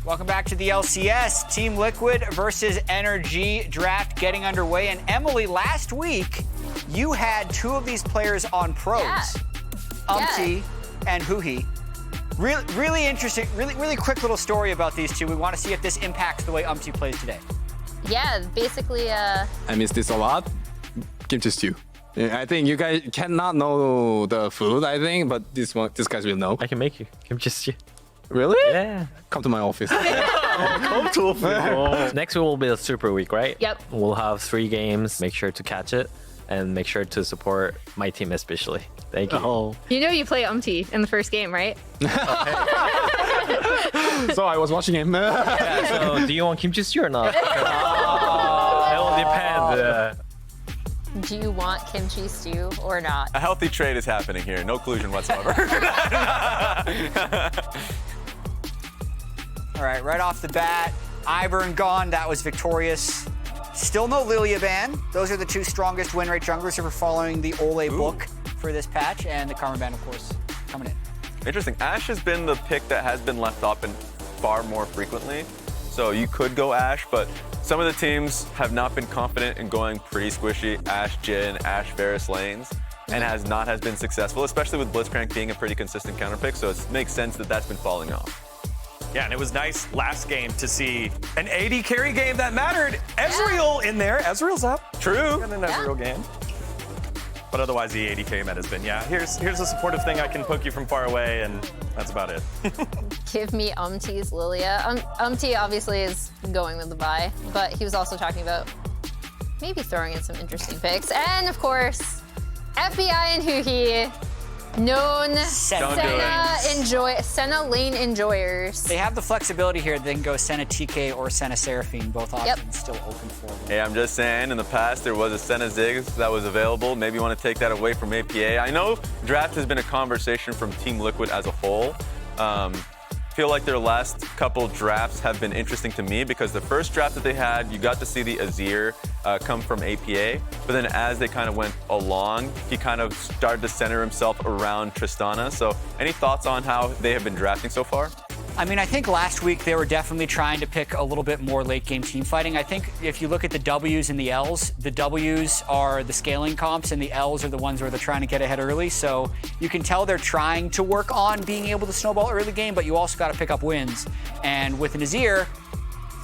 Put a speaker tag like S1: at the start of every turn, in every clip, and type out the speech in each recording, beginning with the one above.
S1: Welcome back to the LCS. Team Liquid versus NRG draft getting underway. And Emily, last week, you had two of these players on pros.
S2: Yeah.
S1: UmTi and Huhi. Really interesting, really quick little story about these two. We want to see if this impacts the way UmTi plays today.
S2: Yeah, basically,
S3: I miss this a lot. Kimchi stew. Yeah, I think you guys cannot know the food, I think, but these guys will know.
S4: I can make you kimchi stew.
S3: Really?
S4: Yeah.
S3: Come to my office.
S4: Come to Next week will be a super week, right?
S2: Yep.
S4: We'll have 3 games. Make sure to catch it and make sure to support my team especially. Thank you.
S3: Oh.
S2: you know you play UmTi in the first game, right?
S3: So I was watching him.
S4: Yeah, so do you want kimchi stew or not? It will depend.
S2: Do you want kimchi stew or not?
S5: A healthy trade is happening here. No collusion whatsoever.
S1: All right, right off the bat, Ivern gone. That was victorious. Still no Lilia ban. Those are the two strongest win rate junglers if we're following the Ole book for this patch, and the Karma ban, of course, coming in.
S5: Interesting. Ashe has been the pick that has been left open far more frequently. So you could go Ashe, but some of the teams have not been confident in going pretty squishy Ashe Jhin, Ashe Varus lanes, and has been successful, especially with Blitzcrank being a pretty consistent counter pick. So it makes sense that that's been falling off.
S6: Yeah, and it was nice last game to see an AD carry game that mattered. Ezreal in there. Ezreal's up.
S5: True.
S6: Got an Ezreal game. But otherwise, the AD carry met has been, here's a supportive thing. I can poke you from far away, and that's about it.
S2: Give me UmTi's Lilia. UmTi obviously is going with the buy, but he was also talking about maybe throwing in some interesting picks. And of course, FBI and Huhi, known Senna lane enjoyers.
S1: They have the flexibility here. They can go Senna TK or Senna Seraphine. Both options still open for them.
S5: Hey, I'm just saying, in the past, there was a Senna Ziggs that was available. Maybe you want to take that away from APA. I know draft has been a conversation from Team Liquid as a whole. Feel like their last couple drafts have been interesting to me because the first draft that they had, you got to see the Azir come from APA, but then as they kind of went along, he kind of started to center himself around Tristana. So any thoughts on how they have been drafting so far?
S1: I mean, I think last week they were definitely trying to pick a little bit more late game team fighting. I think if you look at the W's and the L's, the W's are the scaling comps and the L's are the ones where they're trying to get ahead early. So you can tell they're trying to work on being able to snowball early game, but you also got to pick up wins. And with an Azir,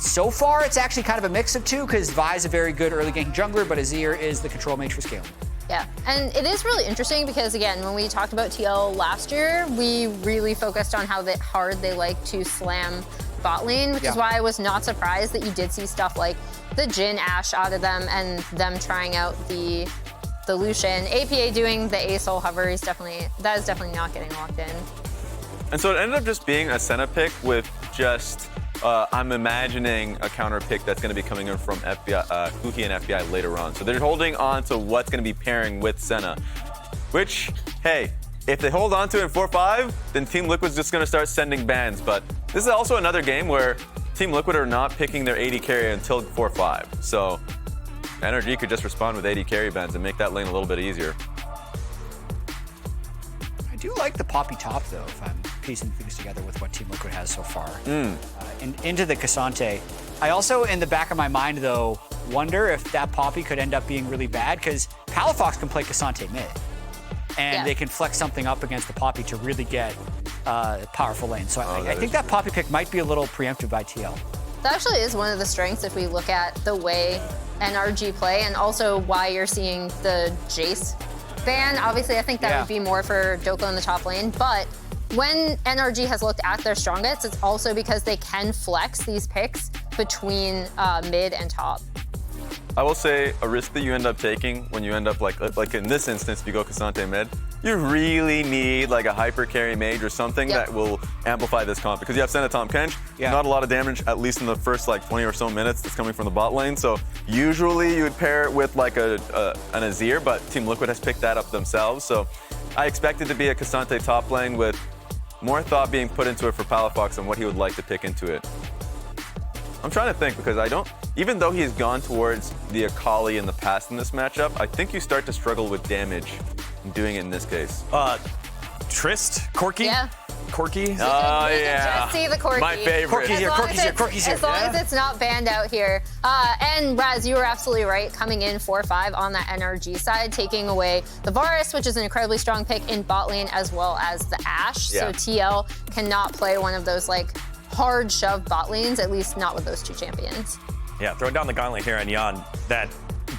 S1: so far it's actually kind of a mix of two because Vi is a very good early game jungler, but Azir is the control mage for scaling.
S2: Yeah, and it is really interesting because, again, when we talked about TL last year, we really focused on how hard they like to slam bot lane, which is why I was not surprised that you did see stuff like the Jhin Ashe out of them and them trying out the Lucian. APA doing the Azael hover is definitely not getting locked in.
S5: And so it ended up just being a Senna pick with just, I'm imagining a counter pick that's going to be coming in from FBI, Huhi and FBI later on. So they're holding on to what's going to be pairing with Senna, which, hey, if they hold on to it in 4-5, then Team Liquid's just going to start sending bans. But this is also another game where Team Liquid are not picking their AD carry until 4-5. So NRG could just respond with AD carry bans and make that lane a little bit easier.
S1: I do like the Poppy top, though, if I'm piecing things together with what Team Liquid has so far. Into the Cassante. I also, in the back of my mind, though, wonder if that Poppy could end up being really bad, because Palafox can play Cassante mid. And they can flex something up against the Poppy to really get powerful lane. So I think that Poppy pick might be a little preemptive by TL.
S2: That actually is one of the strengths if we look at the way NRG play and also why you're seeing the Jace ban. Obviously, I think that would be more for Dhokla in the top lane, but when NRG has looked at their strongest, it's also because they can flex these picks between mid and top.
S5: I will say a risk that you end up taking when you end up like in this instance, if you go Cassante mid, you really need like a hyper carry mage or something that will amplify this comp because you have Senna, Tahm, Kench, not a lot of damage, at least in the first like 20 or so minutes that's coming from the bot lane. So usually you would pair it with like an Azir, but Team Liquid has picked that up themselves. So I expect it to be a Cassante top lane with more thought being put into it for Palafox and what he would like to pick into it. I'm trying to think because even though he's gone towards the Akali in the past in this matchup, I think you start to struggle with damage in doing it in this case.
S6: Trist, Corky?
S2: Yeah.
S6: Corky.
S5: Oh,
S2: We can
S5: yeah.
S2: just see the Corky.
S5: My favorite.
S1: Corky's here, Corky's here, Corky's here.
S2: As long as it's not banned out here. And Raz, you were absolutely right. Coming in 4-5 on that NRG side, taking away the Varus, which is an incredibly strong pick in bot lane, as well as the Ashe.
S5: Yeah.
S2: So TL cannot play one of those like hard shove bot lanes, at least not with those two champions.
S6: Yeah, throwing down the gauntlet here on Yeon. That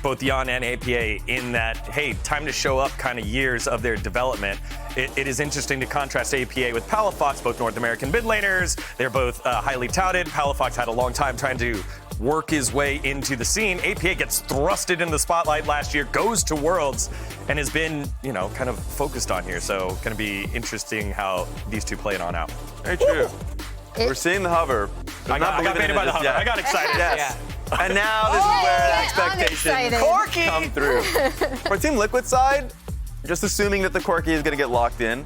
S6: both Yeon and APA in that, hey, time to show up kind of years of their development. It is interesting to contrast APA with Palafox, both North American mid laners. They're both highly touted. Palafox had a long time trying to work his way into the scene. APA gets thrusted into the spotlight last year, goes to Worlds, and has been, you know, kind of focused on here. So going to be interesting how these two play it on out.
S5: Very true. We're seeing the hover.
S6: I got baited by the hover. I got excited.
S5: Yes. And now this is where expectations
S2: Corky
S5: come through. For Team Liquid side, just assuming that the Corky is going to get locked in.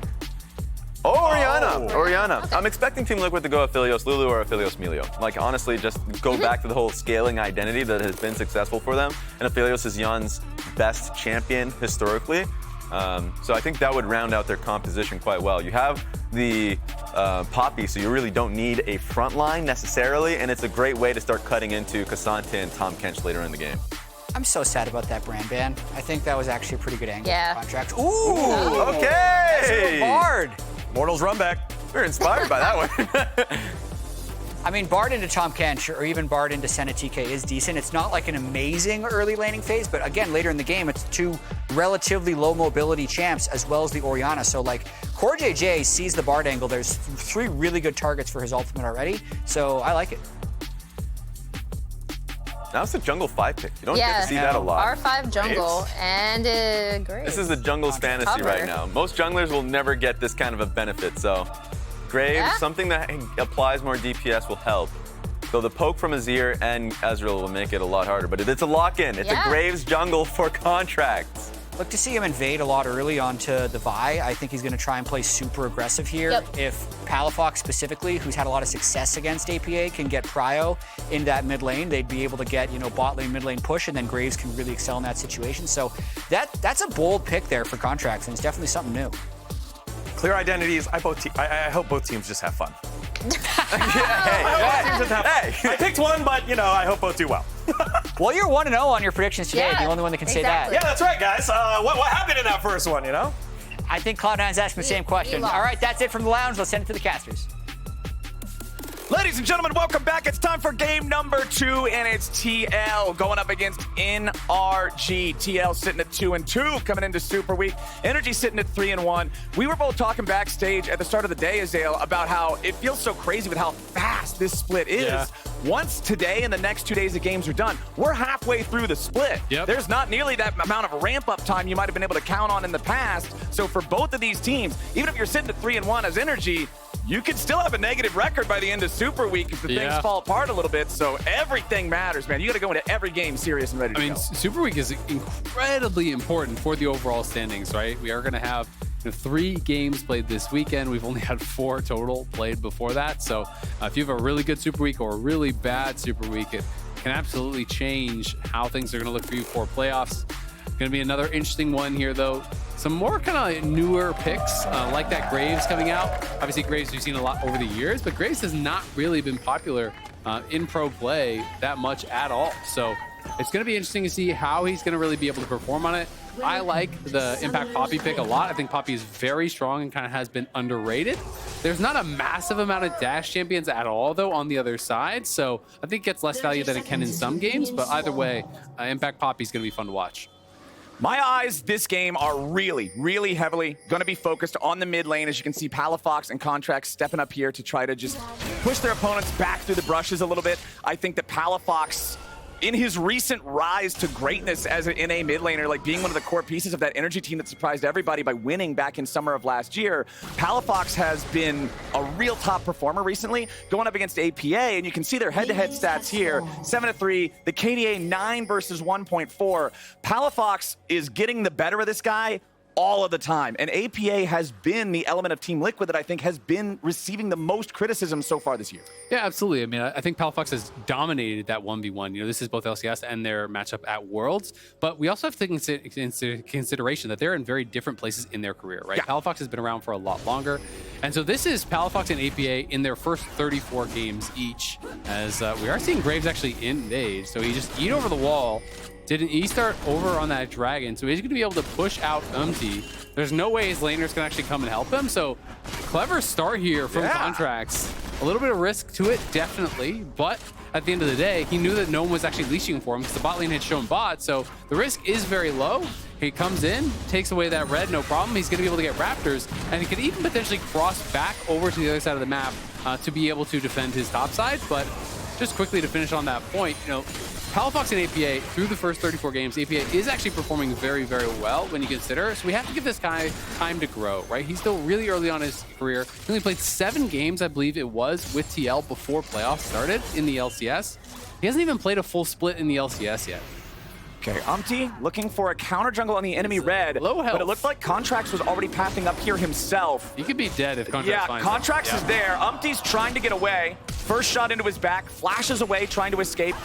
S5: Oh, Orianna. Orianna.
S2: Okay.
S5: I'm expecting Team Liquid to go Aphelios Lulu or Aphelios Melio. Like, honestly, just go back to the whole scaling identity that has been successful for them. And Aphelios is Yeon's best champion historically. So I think that would round out their composition quite well. You have the Poppy, so you really don't need a front line necessarily, and it's a great way to start cutting into Cassante and Tahm Kench later in the game.
S1: I'm so sad about that brand ban. I think that was actually a pretty good angle.
S2: Yeah.
S1: Contractz. Ooh!
S5: Okay!
S1: Bard!
S6: Mortals run back.
S5: We're inspired by that one.
S1: I mean, Bard into Tahm Kench or even Bard into Senna TK is decent. It's not like an amazing early laning phase, but again, later in the game, it's two relatively low mobility champs as well as the Orianna. So like, CoreJJ sees the Bard angle. There's 3 really good targets for his ultimate already. So I like it.
S5: Now it's a jungle 5 pick. You don't get to see that a lot.
S2: R5 jungle and Graves.
S5: This is the jungle's fantasy right now. Most junglers will never get this kind of a benefit, so Graves, something that applies more DPS will help. Though the poke from Azir and Azrael will make it a lot harder, but it's a lock-in. It's a Graves jungle for Contractz.
S1: Look to see him invade a lot early onto the Vi. I think he's going to try and play super aggressive here.
S2: Yep.
S1: If Palafox specifically, who's had a lot of success against APA, can get Prio in that mid lane, they'd be able to get, you know, bot lane, mid lane push, and then Graves can really excel in that situation. So that's a bold pick there for Contractz, and it's definitely something new.
S6: Clear identities. I hope both teams just have fun.
S5: Hey.
S6: I picked one, but, you know, I hope both do well.
S1: Well, you're 1-0 on your predictions today.
S2: Yeah,
S1: the only one that can say
S2: exactly.
S6: Yeah,
S1: that.
S6: that's right, guys. What happened in that first one, you know?
S1: I think Cloud9's asking the same question.
S2: lost.
S1: All right, that's it from the lounge. Let's send it to the casters.
S7: Ladies and gentlemen, welcome back. It's time for game number 2, and it's TL going up against NRG. TL sitting at 2-2, coming into Super Week. NRG sitting at 3-1. We were both talking backstage at the start of the day, Azael, about how it feels so crazy with how fast this split is.
S8: Yeah.
S7: Once today and the next 2 days of games are done, we're halfway through the split.
S8: Yep.
S7: There's not nearly that amount of ramp-up time you might have been able to count on in the past. So for both of these teams, even if you're sitting at 3-1 as NRG, you could still have a negative record by the end of Super Week if the things fall apart a little bit. So everything matters, man. You got to go into every game serious and ready to go.
S8: I mean, Super Week is incredibly important for the overall standings, right? We are going to have 3 games played this weekend. We've only had 4 total played before that. So if you have a really good Super Week or a really bad Super Week, it can absolutely change how things are going to look for you for playoffs. Going to be another interesting one here, though. Some more kind of newer picks, like that Graves coming out. Obviously, Graves we've seen a lot over the years, but Graves has not really been popular in pro play that much at all. So it's going to be interesting to see how he's going to really be able to perform on it. I like the Impact Poppy pick a lot. I think Poppy is very strong and kind of has been underrated. There's not a massive amount of dash champions at all, though, on the other side. So I think it gets less value than it can in some games. But either way, Impact Poppy is going to be fun to watch.
S7: My eyes this game are really, really heavily going to be focused on the mid lane. As you can see, Palafox and Contractz stepping up here to try to just push their opponents back through the brushes a little bit. I think that Palafox, in his recent rise to greatness as an NA mid laner, like being one of the core pieces of that energy team that surprised everybody by winning back in summer of last year, Palafox has been a real top performer recently, going up against APA, and you can see their head-to-head stats here, 7-3, the KDA 9 versus 1.4. Palafox is getting the better of this guy all of the time. And APA has been the element of Team Liquid that I think has been receiving the most criticism so far this year.
S8: Yeah, absolutely. I mean, I think Palafox has dominated that 1v1. You know, this is both LCS and their matchup at Worlds, but we also have to take into consideration that they're in very different places in their career, right? Yeah. Palafox has been around for a lot longer. And so this is Palafox and APA in their first 34 games each, as we are seeing Graves actually invade. So he just eat over the wall. Didn't he start over on that dragon? So he's going to be able to push out UmTi. There's no way his laners can actually come and help him. So clever start here from Contractz. A little bit of risk to it, definitely. But at the end of the day, he knew that no one was actually leashing for him because the bot lane had shown bot. So the risk is very low. He comes in, takes away that red, no problem. He's going to be able to get Raptors. And he could even potentially cross back over to the other side of the map to be able to defend his top side. But just quickly to finish on that point, you know, Palafox and APA, through the first 34 games, APA is actually performing very, very well when you consider. So we have to give this guy time to grow, right? He's still really early on in his career. He only played 7 games, I believe it was, with TL before playoffs started in the LCS. He hasn't even played a full split in the LCS yet.
S7: Okay, UmTi looking for a counter jungle on the enemy red,
S8: low health.
S7: But it looked like Contractz was already pathing up here himself.
S8: He could be dead if Contractz finds him.
S7: Contractz is there. UmTi's trying to get away. First shot into his back, flashes away, trying to escape.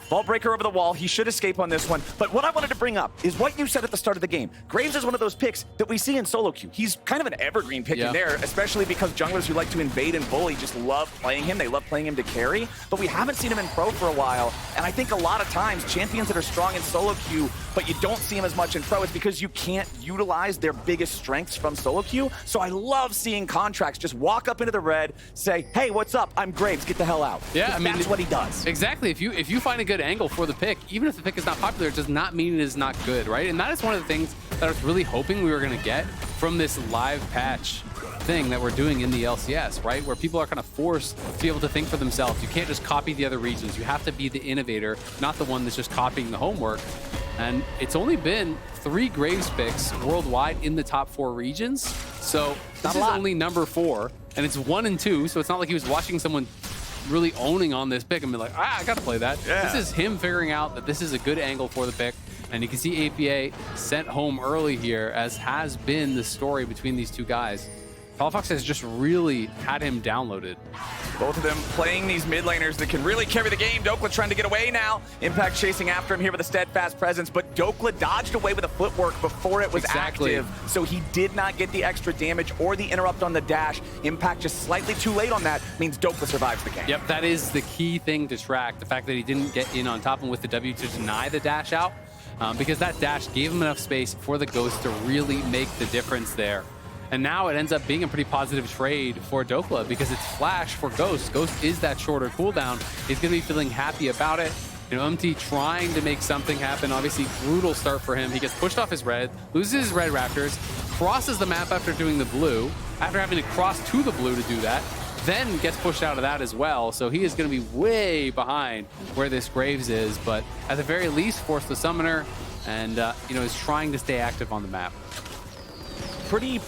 S7: Ball breaker over the wall. He should escape on this one. But what I wanted to bring up is what you said at the start of the game. Graves is one of those picks that we see in solo queue. He's kind of an evergreen pick in there, especially because junglers who like to invade and bully just love playing him. They love playing him to carry. But we haven't seen him in pro for a while. And I think a lot of times, champions that are strong in solo queue, but you don't see him as much in pro, it's because you can't utilize their biggest strengths from solo queue. So I love seeing Contractz just walk up into the red, say, hey, what's up? I'm Graves. Get the hell out.
S8: Yeah, I mean,
S7: that's what he does.
S8: Exactly. If you find a good angle for the pick, even if the pick is not popular, it does not mean it is not good, right? And that is one of the things that I was really hoping we were going to get from this live patch thing that we're doing in the LCS, right? Where people are kind of forced to be able to think for themselves. You can't just copy the other regions. You have to be the innovator, not the one that's just copying the homework. And it's only been 3 Graves picks worldwide in the top 4 regions. So this is only number 4, and it's 1 and 2. So it's not like he was watching someone really owning on this pick and be like, I gotta play that. This is him figuring out that this is a good angle for the pick. And you can see APA sent home early here, as has been the story between these two guys. Palafox has just really had him downloaded.
S7: Both of them playing these mid laners that can really carry the game. Dhokla trying to get away now. Impact chasing after him here with a steadfast presence, but Dhokla dodged away with a footwork before it was active, so he did not get the extra damage or the interrupt on the dash. Impact just slightly too late on that means Dhokla survives the game.
S8: Yep, that is the key thing to track, the fact that he didn't get in on top and with the W to deny the dash out, because that dash gave him enough space for the Ghost to really make the difference there. And now it ends up being a pretty positive trade for Dhokla because it's flash for Ghost. Ghost is that shorter cooldown. He's going to be feeling happy about it. You know, UmTi trying to make something happen. Obviously, brutal start for him. He gets pushed off his red, loses his red Raptors, crosses the map after doing the blue, after having to cross to the blue to do that, then gets pushed out of that as well. So he is going to be way behind where this Graves is, but at the very least, forced the summoner and, you know, is trying to stay active on the map.
S7: Pretty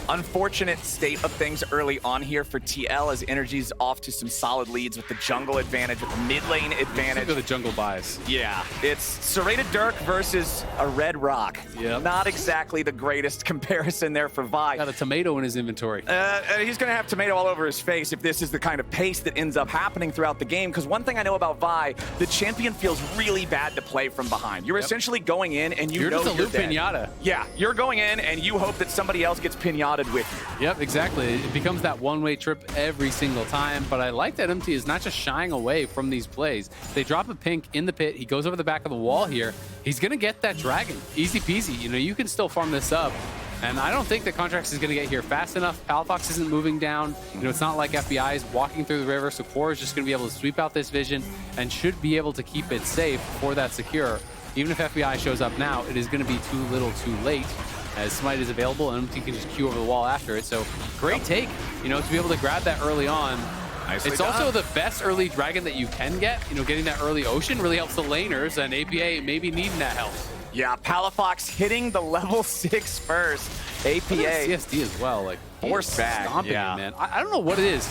S7: unfortunate state of things early on here for TL, as NRG's off to some solid leads with the jungle advantage, with the mid lane advantage.
S8: Look at the jungle buys.
S7: Yeah, it's Serrated Dirk versus a Red Rock.
S8: Yep.
S7: Not exactly the greatest comparison there for Vi.
S8: Got a tomato in his inventory.
S7: He's going to have tomato all over his face if this is the kind of pace that ends up happening throughout the game, because one thing I know about Vi, the champion feels really bad to play from behind. You're essentially going in and you're
S8: just a loop pinata.
S7: Yeah, you're going in and you hope that somebody else gets pinata with you.
S8: Yep, exactly. It becomes that one-way trip every single time, but I like that UmTi is not just shying away from these plays. They drop a pink in the pit. He goes over the back of the wall here. He's going to get that dragon. Easy peasy. You know, you can still farm this up. And I don't think that Contractz is going to get here fast enough. Palafox isn't moving down. You know, it's not like FBI is walking through the river, so Core is just going to be able to sweep out this vision and should be able to keep it safe for that secure. Even if FBI shows up now, it is going to be too little too late, as Smite is available and UmTi can just queue over the wall after it. So great take, you know, to be able to grab that early on.
S7: Nicely
S8: it's
S7: done.
S8: also the best early dragon that you can get. You know, getting that early ocean really helps the laners, and APA maybe needing that help.
S7: Yeah, Palafox hitting the level 6 first. APA.
S8: CSD as well, like
S7: force back.
S8: Stomping him, man. I don't know what it is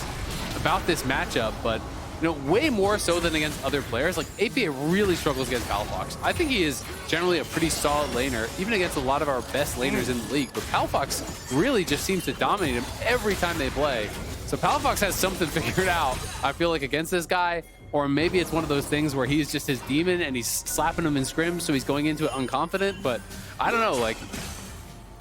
S8: about this matchup, but way more so than against other players. Like, APA really struggles against Palafox. I think he is generally a pretty solid laner, even against a lot of our best laners in the league. But Palafox really just seems to dominate him every time they play. So Palafox has something figured out, I feel like, against this guy. Or maybe it's one of those things where he's just his demon and he's slapping him in scrims, so he's going into it unconfident. But I don't know, like,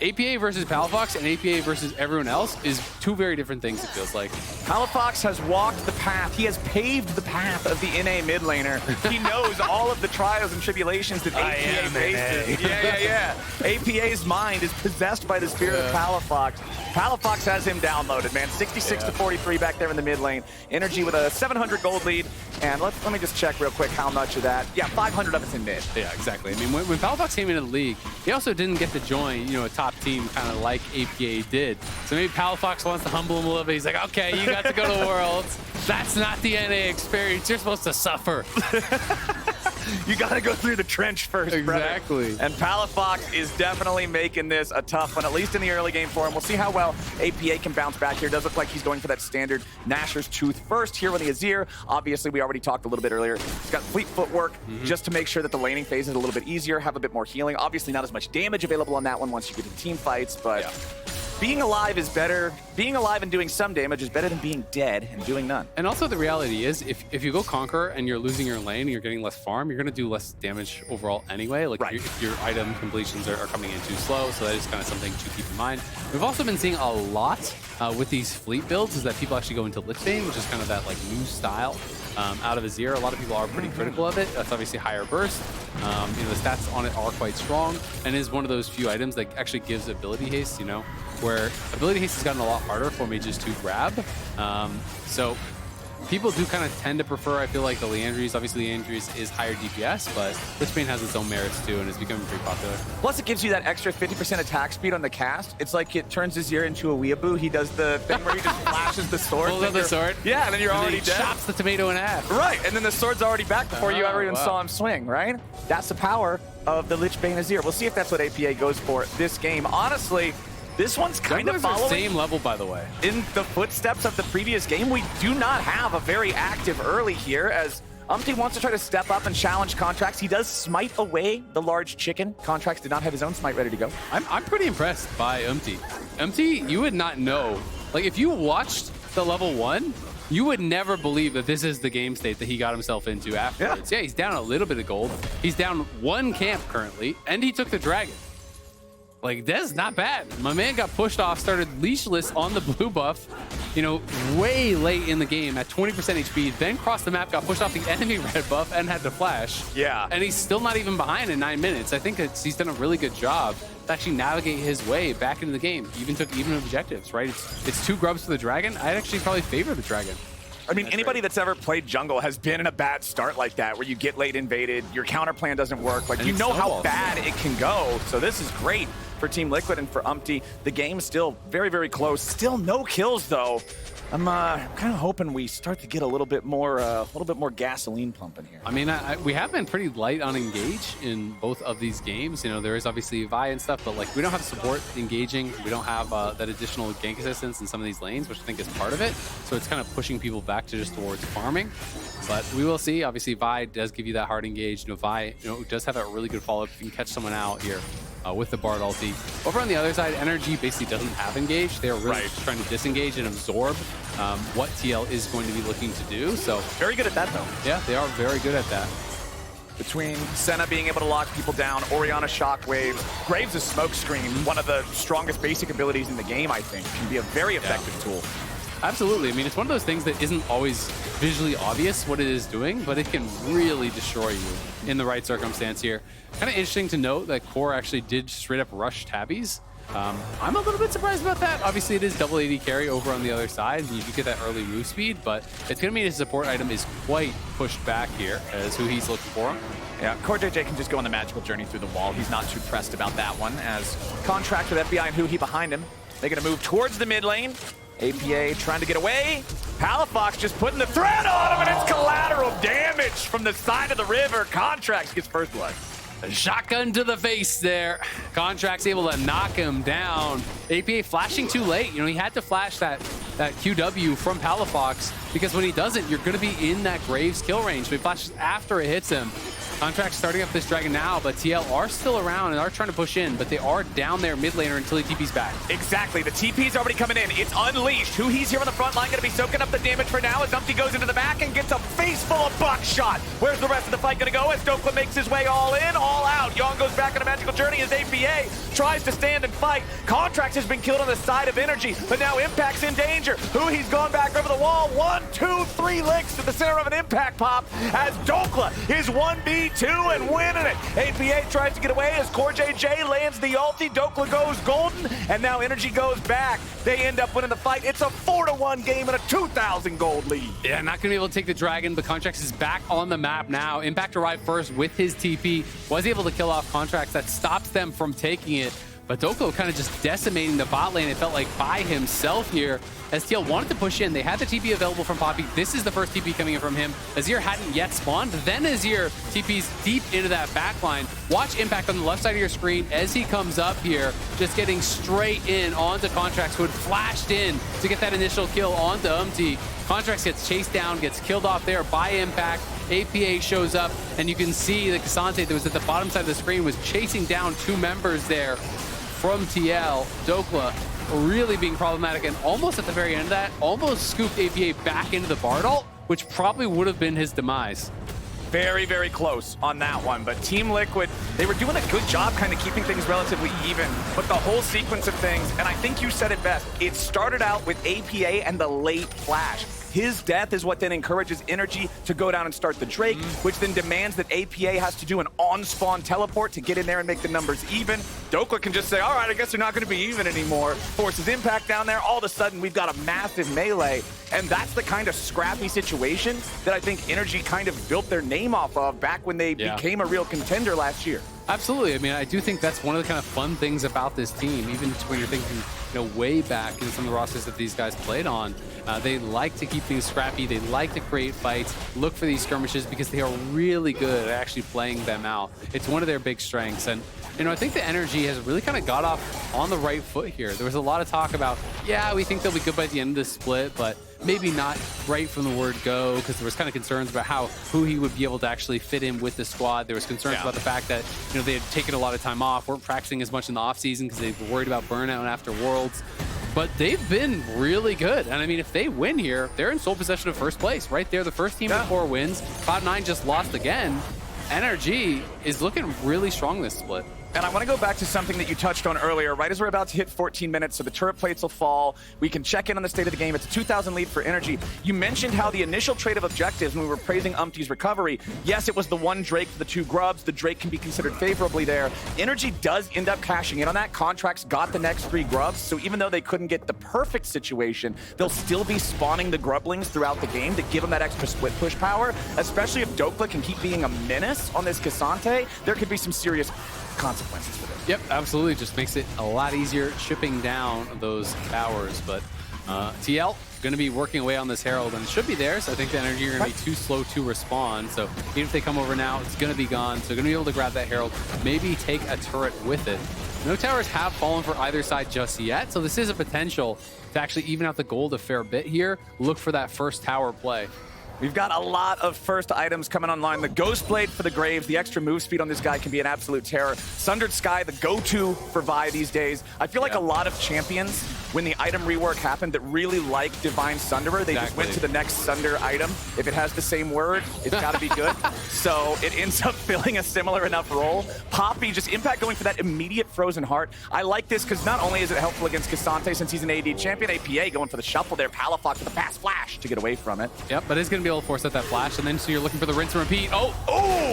S8: APA versus Palafox and APA versus everyone else is two very different things, it feels like.
S7: Palafox has walked the path. He has paved the path of the NA mid laner. He knows all of the trials and tribulations that APA faces. Yeah. APA's mind is possessed by the spirit of Palafox. Palafox has him downloaded, man. 66 to 43 back there in the mid lane. NRG with a 700 gold lead. And let me just check real quick how much of that. Yeah, 500 of it's in mid.
S8: Yeah, exactly. I mean, when Palafox came into the league, he also didn't get to join, a top team kind of like APA did. So maybe Palafox wants to humble him a little bit. He's like, okay, you got to go to Worlds. That's not the NA experience. You're supposed to suffer.
S7: You got to go through the trench first,
S8: exactly.
S7: Brother. And Palafox is definitely making this a tough one, at least in the early game for him. We'll see how well APA can bounce back here. Does look like he's going for that standard Nashor's Tooth first here with the Azir. Obviously, we already talked a little bit earlier. He's got fleet footwork just to make sure that the laning phase is a little bit easier, have a bit more healing. Obviously, not as much damage available on that one once you get into team fights, but being alive is better. Being alive and doing some damage is better than being dead and doing none.
S8: And also the reality is, if you go Conquer and you're losing your lane and you're getting less farm, you're going to do less damage overall anyway. Like, if your item completions are coming in too slow, so that is kind of something to keep in mind. We've also been seeing a lot with these fleet builds is that people actually go into Litbane, which is kind of that like new style out of Azir. A lot of people are pretty critical of it. That's obviously higher burst. The stats on it are quite strong and is one of those few items that actually gives ability haste, where ability haste has gotten a lot harder for mages to grab. So people do kind of tend to prefer, I feel like, the Liandry's. Obviously, Liandry's is higher DPS, but Litbane has its own merits too and is becoming pretty popular.
S7: Plus, it gives you that extra 50% attack speed on the cast. It's like it turns Azir into a weeaboo. He does the thing where he just flashes the sword.
S8: Pulls out the sword.
S7: Yeah, and then you're already dead.
S8: Chops the tomato in half.
S7: Right, and then the sword's already back before you ever even saw him swing, right? That's the power of the Litbane Azir. We'll see if that's what APA goes for this game. Honestly, this one's kind of following
S8: same level, by the way.
S7: In the footsteps of the previous game, we do not have a very active early here as UmTi wants to try to step up and challenge Contractz. He does smite away the large chicken. Contractz did not have his own smite ready to go.
S8: I'm pretty impressed by UmTi. UmTi, you would not know. Like, if you watched the level 1, you would never believe that this is the game state that he got himself into afterwards. Yeah, he's down a little bit of gold. He's down 1 camp currently, and he took the dragon. Like, that's not bad. My man got pushed off, started leashless on the blue buff, way late in the game at 20% HP, then crossed the map, got pushed off the enemy red buff, and had to flash.
S7: Yeah.
S8: And he's still not even behind in 9 minutes. I think he's done a really good job to actually navigate his way back into the game. Even took even objectives, right? It's 2 grubs for the dragon. I'd actually probably favor the dragon.
S7: I mean, anybody that's ever played jungle has been in a bad start like that, where you get late invaded, your counter plan doesn't work. Like, you know how bad it can go. So this is great for Team Liquid and for UmTi. The game's still very, very close. Still no kills, though. I'm kind of hoping we start to get a little bit more gasoline pumping here.
S8: I mean, we have been pretty light on engage in both of these games. There is obviously Vi and stuff, but like, we don't have support engaging. We don't have that additional gank assistance in some of these lanes, which I think is part of it. So it's kind of pushing people back to just towards farming. But we will see. Obviously, Vi does give you that hard engage. Vi does have a really good follow-up if you can catch someone out here. With the Bard ulti. Over on the other side, NRG basically doesn't have engage. They're really just trying to disengage and absorb what TL is going to be looking to do. So
S7: very good at that, though.
S8: Yeah, they are very good at that.
S7: Between Senna being able to lock people down, Orianna Shockwave, Graves' Smoke Screen, one of the strongest basic abilities in the game, I think, can be a very effective tool.
S8: Absolutely. I mean, it's one of those things that isn't always visually obvious what it is doing, but it can really destroy you in the right circumstance here. Kind of interesting to note that Core actually did straight up rush Tabbies. I'm a little bit surprised about that. Obviously, it is double AD carry over on the other side, and you do get that early move speed, but it's going to mean his support item is quite pushed back here as Huhi's looking for him.
S7: Yeah, CoreJJ can just go on the magical journey through the wall. He's not too pressed about that one, as Contractz with FBI and Huhi behind him. They're going to move towards the mid lane. APA trying to get away. Palafox just putting the threat on him, and it's collateral damage from the side of the river. Contractz gets first blood.
S8: A shotgun to the face there. Contractz able to knock him down. APA flashing too late. He had to flash that that QW from Palafox, because when he doesn't, you're going to be in that Graves kill range. So he flashes after it hits him. Contractz starting up this dragon now, but TL are still around and are trying to push in, but they are down there mid laner until he TP's back.
S7: Exactly. The TP's already coming in. It's unleashed. Huhi's here on the front line, going to be soaking up the damage for now as UmTi goes into the back and gets a face full of buckshot. Where's the rest of the fight going to go as Dhokla makes his way all in, all out? Yeon goes back on a magical journey as APA tries to stand and fight. Contractz has been killed on the side of NRG, but now Impact's in danger. Huhi's gone back over the wall. 1, 2, 3 licks to the center of an Impact pop as Dhokla is 1v2 and winning it. APA tries to get away as CoreJJ lands the ulti. Dhokla goes golden, and now NRG goes back. They end up winning the fight. It's a 4-1 game and a 2,000 gold lead.
S8: Yeah, not going to be able to take the dragon, but Contractz is back on the map now. Impact arrived first with his TP, was able to kill off Contractz. That stops them from taking it. But Dhokla kind of just decimating the bot lane, it felt like, by himself here. As TL wanted to push in, they had the TP available from Poppy. This is the first TP coming in from him. Azir hadn't yet spawned. Then Azir TP's deep into that backline. Watch Impact on the left side of your screen as he comes up here, just getting straight in onto Contractz, who had flashed in to get that initial kill onto UmTi. Contractz gets chased down, gets killed off there by Impact. APA shows up, and you can see that K'Sante that was at the bottom side of the screen was chasing down 2 members there from TL. Dhokla really being problematic, and almost at the very end of that, almost scooped APA back into the Bardal, which probably would have been his demise.
S7: Very, very close on that one, but Team Liquid, they were doing a good job kind of keeping things relatively even, but the whole sequence of things, and I think you said it best, it started out with APA and the late flash. His death is what then encourages NRG to go down and start the Drake, which then demands that APA has to do an on-spawn teleport to get in there and make the numbers even. Dhokla can just say, all right, I guess they're not going to be even anymore. Forces Impact down there. All of a sudden, we've got a massive melee. And that's the kind of scrappy situation that I think NRG kind of built their name off of back when they became a real contender last year.
S8: Absolutely. I mean, I do think that's one of the kind of fun things about this team, even when you're thinking, way back in some of the rosters that these guys played on. They like to keep things scrappy. They like to create fights, look for these skirmishes because they are really good at actually playing them out. It's one of their big strengths. And, I think the NRG has really kind of got off on the right foot here. There was a lot of talk about, we think they'll be good by the end of this split, but maybe not right from the word go, because there was kind of concerns about how Huhi would be able to actually fit in with the squad. There was concerns about the fact that, they had taken a lot of time off, weren't practicing as much in the off season because they were worried about burnout after Worlds. But they've been really good. And I mean, if they win here, they're in sole possession of first place. Right there, the first team with 4 wins. Cloud9 just lost again. NRG is looking really strong this split.
S7: And I want to go back to something that you touched on earlier. Right as we're about to hit 14 minutes, so the turret plates will fall. We can check in on the state of the game. It's a 2,000 lead for NRG. You mentioned how the initial trade of objectives, when we were praising UmTi's recovery, yes, it was the 1 Drake for the 2 grubs. The Drake can be considered favorably there. NRG does end up cashing in on that. Contractz got the next 3 grubs, so even though they couldn't get the perfect situation, they'll still be spawning the grublings throughout the game to give them that extra split push power, especially if Dhokla can keep being a menace on this K'Sante. There could be some serious consequences for this.
S8: Yep, absolutely. Just makes it a lot easier shipping down those towers. But TL going to be working away on this Herald, and it should be there. So I think the NRG are going to be too slow to respond. So even if they come over now, it's going to be gone. So going to be able to grab that Herald, maybe take a turret with it. No towers have fallen for either side just yet, so this is a potential to actually even out the gold a fair bit here. Look for that first tower play.
S7: We've got a lot of first items coming online. The Ghost Blade for the Graves, the extra move speed on this guy can be an absolute terror. Sundered Sky, the go-to for Vi these days. I feel like a lot of champions, when the item rework happened, that really like Divine Sunderer, they just went to the next Sunder item. If it has the same word, it's got to be good. So it ends up filling a similar enough role. Poppy, just Impact going for that immediate Frozen Heart. I like this because not only is it helpful against K'Sante since he's an AD champion, APA going for the shuffle there, Palafox with a fast flash to get away from it.
S8: Yep, but it's going to be able to force out that flash, and then so you're looking for the rinse and repeat. Oh,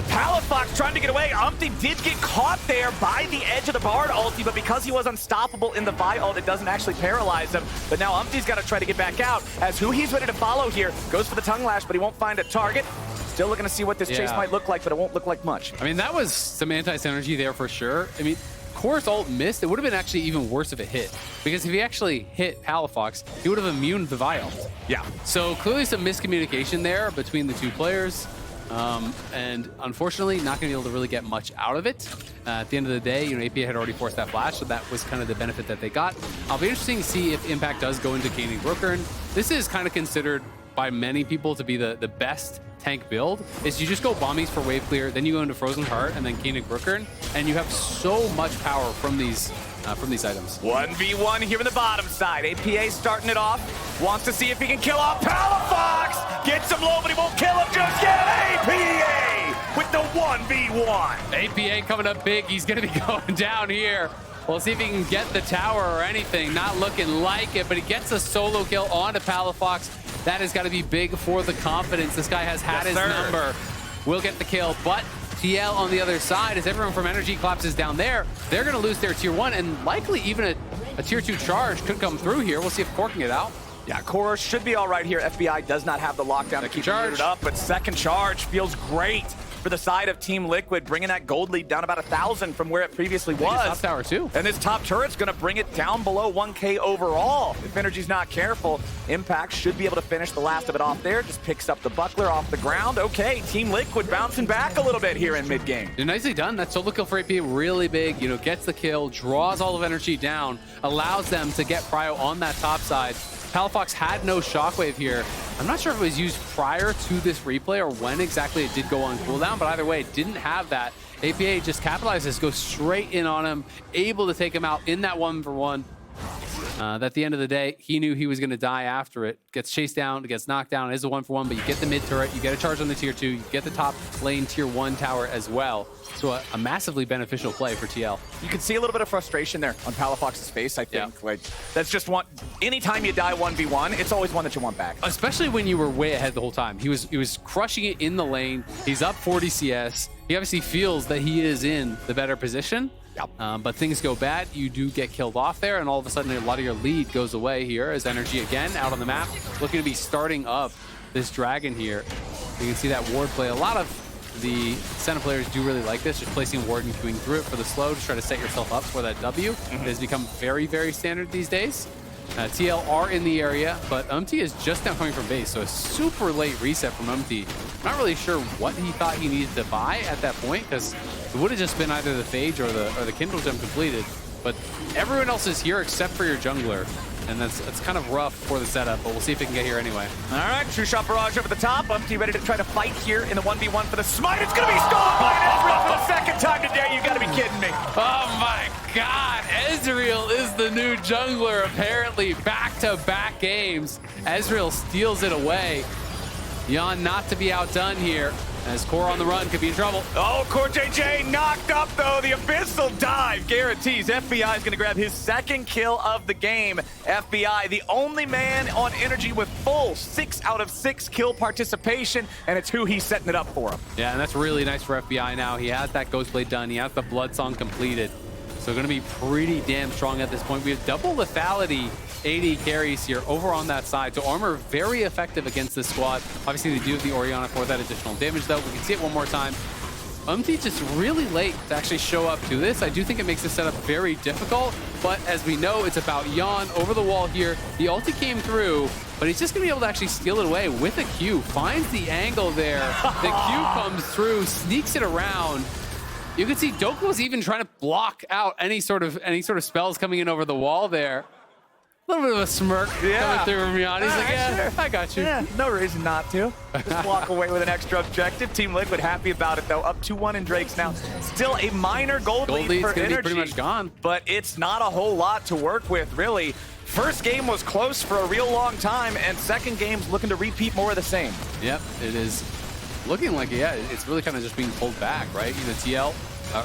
S7: Palafox trying to get away. UmTi did get caught there by the edge of the Bard ulti, but because he was unstoppable in the Vi ult, it doesn't actually paralyze him. But now UmTi's got to try to get back out as Huhi's ready to follow here. Goes for the tongue lash, but he won't find a target. Still looking to see what this chase might look like, but it won't look like much.
S8: I mean, that was some anti-synergy there for sure. I mean, Core's ult missed. It would have been actually even worse if it hit. Because if he actually hit Palafox, he would have immuned the Vi ult.
S7: Yeah.
S8: So clearly some miscommunication there between the two players. And unfortunately, not going to be able to really get much out of it. At the end of the day, you know, APA had already forced that flash, so that was kind of the benefit that they got. I'll be interesting to see if Impact does go into Kaning Brookern. This is kind of considered by many people to be the best tank build, is you just go bombies for wave clear, then you go into Frozen Heart, and then Kaning Brookern, and you have so much power from these items.
S7: 1v1 here in the bottom side. APA starting it off. Wants to see if he can kill off Palafox. Gets him low, but he won't kill him just yet. APA with the 1v1.
S8: APA coming up big. He's going to be going down here. We'll see if he can get the tower or anything. Not looking like it, but he gets a solo kill onto Palafox. That has got to be big for the confidence. This guy has had his number. Will get the kill, but TL on the other side, as everyone from NRG collapses down there, they're going to lose their tier 1, and likely even a tier 2 charge could come through here. We'll see if Core can get out.
S7: Yeah, Core should be all right here. FBI does not have the lockdown to keep it up, but second charge feels great for the side of Team Liquid, bringing that gold lead down about 1,000 from where it previously was.
S8: Top tower too.
S7: And this top turret's gonna bring it down below 1K overall. If Energy's not careful, Impact should be able to finish the last of it off there. Just picks up the buckler off the ground. Okay, Team Liquid bouncing back a little bit here in mid-game.
S8: Nicely done. That solo kill for AP, really big. You know, gets the kill, draws all of Energy down, allows them to get Prio on that top side. Palafox had no shockwave here. I'm not sure if it was used prior to this replay or when exactly it did go on cooldown, but either way, it didn't have that. APA just capitalizes, goes straight in on him, able to take him out in that 1v1. At the end of the day, he knew he was going to die after it. Gets chased down, gets knocked down. It is a 1-for-1, but you get the mid turret, you get a charge on the tier 2, you get the top lane tier 1 tower as well. So a massively beneficial play for TL.
S7: You can see a little bit of frustration there on Palafox's face, I think. Yeah. Like, that's just one. Anytime you die 1v1, it's always one that you want back.
S8: Especially when you were way ahead the whole time. He was crushing it in the lane. He's up 40 CS. He obviously feels that he is in the better position. Yep. But things go bad, you do get killed off there, and all of a sudden a lot of your lead goes away here as Energy again out on the map, looking to be starting up this dragon here. You can see that ward play. A lot of the Senna players do really like this, just placing ward and queuing through it for the slow to try to set yourself up for that W. It has become very, very standard these days. TL are in the area, but UmTi is just now coming from base, so a super late reset from UmTi. Not really sure what he thought he needed to buy at that point, because it would have just been either the Phage or the Kindle Gem completed. But everyone else is here except for your jungler, and that's kind of rough for the setup, but we'll see if it can get here anyway.
S7: All right, True Shot Barrage over the top. UmTi ready to try to fight here in the 1v1 for the smite. It's going to be stolen by Ezreal for the second time today. You got to be kidding me.
S8: Oh my God, Ezreal is the new jungler, apparently. Back-to-back games. Ezreal steals it away. Yeon not to be outdone here, as Core on the run could be in trouble.
S7: Oh, CoreJJ knocked up, though. The Abyssal Dive guarantees FBI is going to grab his second kill of the game. FBI, the only man on Energy with full 6 out of 6 kill participation, and it's Huhi setting it up for him.
S8: Yeah, and that's really nice for FBI now. He has that Ghostblade done. He has the Blood Song completed. So going to be pretty damn strong at this point. We have double lethality AD carries here over on that side. So armor very effective against this squad. Obviously they do have the Orianna for that additional damage though. We can see it one more time. UmTi just really late to actually show up to this. I do think it makes the setup very difficult, but as we know, it's about Yeon over the wall here. The ulti came through, but he's just gonna be able to actually steal it away with a Q. Finds the angle there. The Q comes through, sneaks it around. You can see Dhokla was even trying to block out any sort of spells coming in over the wall there. A little bit of a smirk coming through from Yeon. He's like, yeah, sure. I got you.
S7: Yeah, no reason not to. Just walk away with an extra objective. Team Liquid happy about it, though. Up 2-1 in Drake's now. Still a minor gold lead for Energy.
S8: Be pretty much gone.
S7: But it's not a whole lot to work with, really. First game was close for a real long time, and second game's looking to repeat more of the same.
S8: Yep, it is looking like, yeah, it's really kind of just being pulled back, right? You know, TL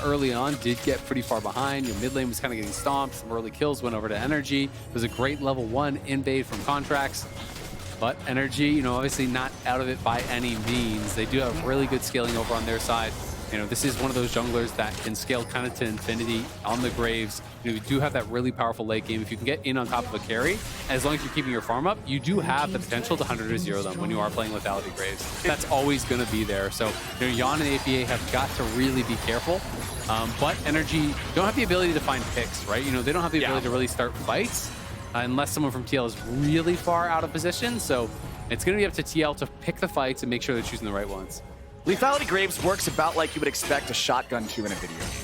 S8: early on did get pretty far behind. Your mid lane was kind of getting stomped. Some early kills went over to Energy. It was a great level 1 invade from Contractz. But Energy, you know, obviously not out of it by any means. They do have really good scaling over on their side. You know, this is one of those junglers that can scale kind of to infinity on the Graves. You know, you do have that really powerful late game. If you can get in on top of a carry, as long as you're keeping your farm up, you do have the potential to 100-0 them when you are playing lethality Graves. That's always going to be there. So, you know, Yeon and APA have got to really be careful. But Energy don't have the ability to find picks, right? You know, they don't have the ability to really start fights unless someone from TL is really far out of position. So it's going to be up to TL to pick the fights and make sure they're choosing the right ones.
S7: Lethality Graves works about like you would expect a shotgun to in a video game.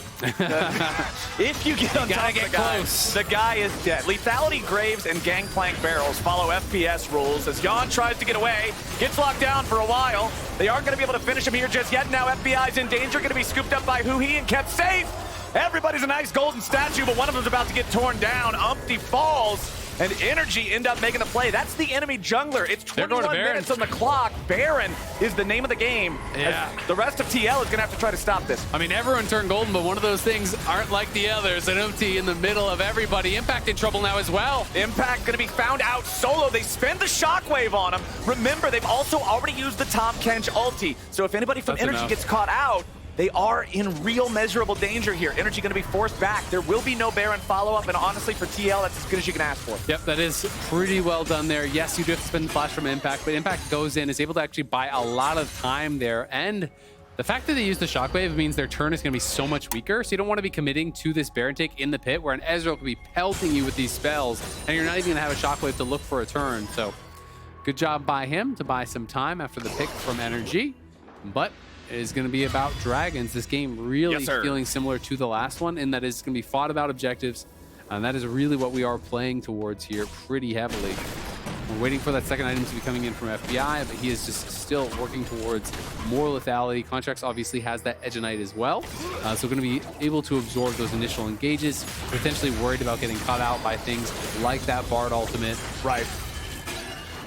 S7: If you get on top of the guy is dead. Lethality Graves and Gangplank Barrels follow FPS rules as Yeon tries to get away, gets locked down for a while. They aren't going to be able to finish him here just yet. Now FBI's in danger, going to be scooped up by Huhi and kept safe. Everybody's a nice golden statue, but one of them's about to get torn down. UmTi falls, and NRG end up making a play. That's the enemy jungler. It's 21 minutes on the clock. Baron is the name of the game.
S8: Yeah.
S7: The rest of TL is going to have to try to stop this.
S8: I mean, everyone turned golden, but one of those things aren't like the others. And UmTi in the middle of everybody. Impact in trouble now as well.
S7: Impact going to be found out solo. They spend the shockwave on him. Remember, they've also already used the Tahm Kench ulti. So if anybody from NRG gets caught out, they are in real measurable danger here. NRG going to be forced back. There will be no Baron follow-up, and honestly, for TL, that's as good as you can ask for.
S8: Yep, that is pretty well done there. Yes, you do have to spend the flash from Impact, but Impact goes in, is able to actually buy a lot of time there, and the fact that they use the Shockwave means their turn is going to be so much weaker, so you don't want to be committing to this Baron take in the pit, where an Ezreal could be pelting you with these spells, and you're not even going to have a Shockwave to look for a turn, so good job by him to buy some time after the pick from NRG, but it is going to be about Dragons. This game really feeling similar to the last one, in that it's going to be fought about objectives, and that is really what we are playing towards here pretty heavily. We're waiting for that second item to be coming in from FBI, but he is just still working towards more lethality. Contractz obviously has that Edge of Night as well, so going to be able to absorb those initial engages, potentially worried about getting caught out by things like that Bard ultimate.
S7: Right.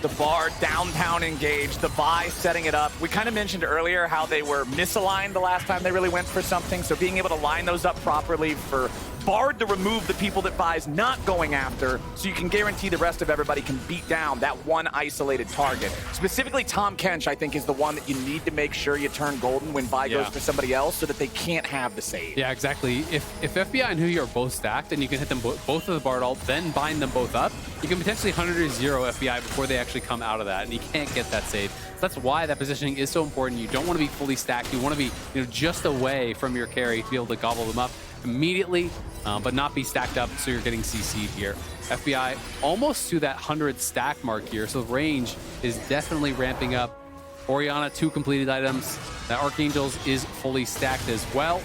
S7: The Bard downtown engage, the Vi setting it up. We kind of mentioned earlier how they were misaligned the last time they really went for something, so being able to line those up properly for Bard to remove the people that Vi's not going after, so you can guarantee the rest of everybody can beat down that one isolated target. Specifically, Tahm Kench, I think, is the one that you need to make sure you turn golden when Vi goes for somebody else, so that they can't have the save.
S8: Yeah, exactly. If FBI and Huhi are both stacked, and you can hit them both of the Bard ult, then bind them both up, you can potentially 100-0 FBI before they actually come out of that, and you can't get that save. So that's why that positioning is so important. You don't want to be fully stacked. You want to be, just away from your carry to be able to gobble them up immediately, but not be stacked up so you're getting CC'd here. FBI almost to that 100 stack mark here, so the range is definitely ramping up. Orianna, 2 completed items. That Archangels is fully stacked as well.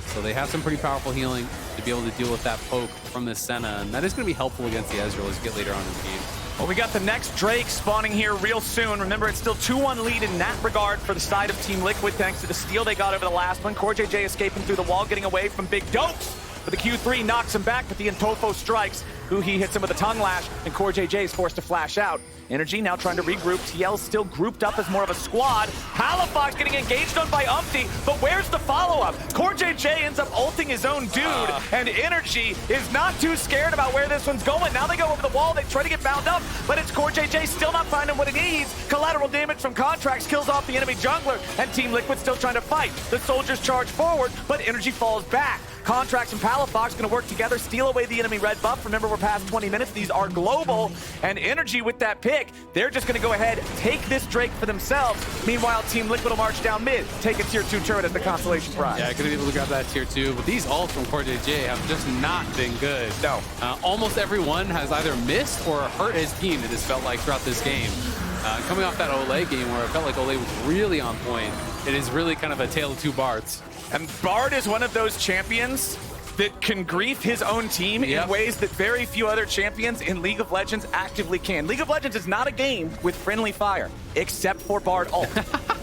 S8: So they have some pretty powerful healing to be able to deal with that poke from this Senna, and that is going to be helpful against the Ezreal as you get later on in the game.
S7: Well, we got the next Drake spawning here real soon. Remember, it's still 2-1 lead in that regard for the side of Team Liquid, thanks to the steal they got over the last one. CoreJJ escaping through the wall, getting away from Big Dokes. But the Q3 knocks him back, but the Intofo strikes. Huhi hits him with a tongue lash, and CoreJJ is forced to flash out. NRG now trying to regroup. TL still grouped up as more of a squad. Palafox getting engaged on by UmTi, but where's the follow-up? CoreJJ ends up ulting his own dude, and NRG is not too scared about where this one's going. Now they go over the wall, they try to get bound up, but it's CoreJJ still not finding what he needs. Collateral damage from Contractz kills off the enemy jungler, and Team Liquid still trying to fight. The soldiers charge forward, but NRG falls back. Contractz and Palafox going to work together, steal away the enemy red buff. Remember, we're past 20 minutes. These are global, and NRG with that pick, they're just going to go ahead, take this Drake for themselves. Meanwhile, Team Liquid will march down mid, take a tier 2 turret as the consolation prize.
S8: Yeah, going to be able to grab that tier 2, but these ults from CoreJJ have just not been good.
S7: No.
S8: Almost everyone has either missed or hurt his team, it has felt like, throughout this game. Coming off that Olay game where it felt like Olay was really on point, it is really kind of a tale of two Bards.
S7: And Bard is one of those champions that can grief his own team in ways that very few other champions in League of Legends actively can. League of Legends is not a game with friendly fire, except for Bard ult.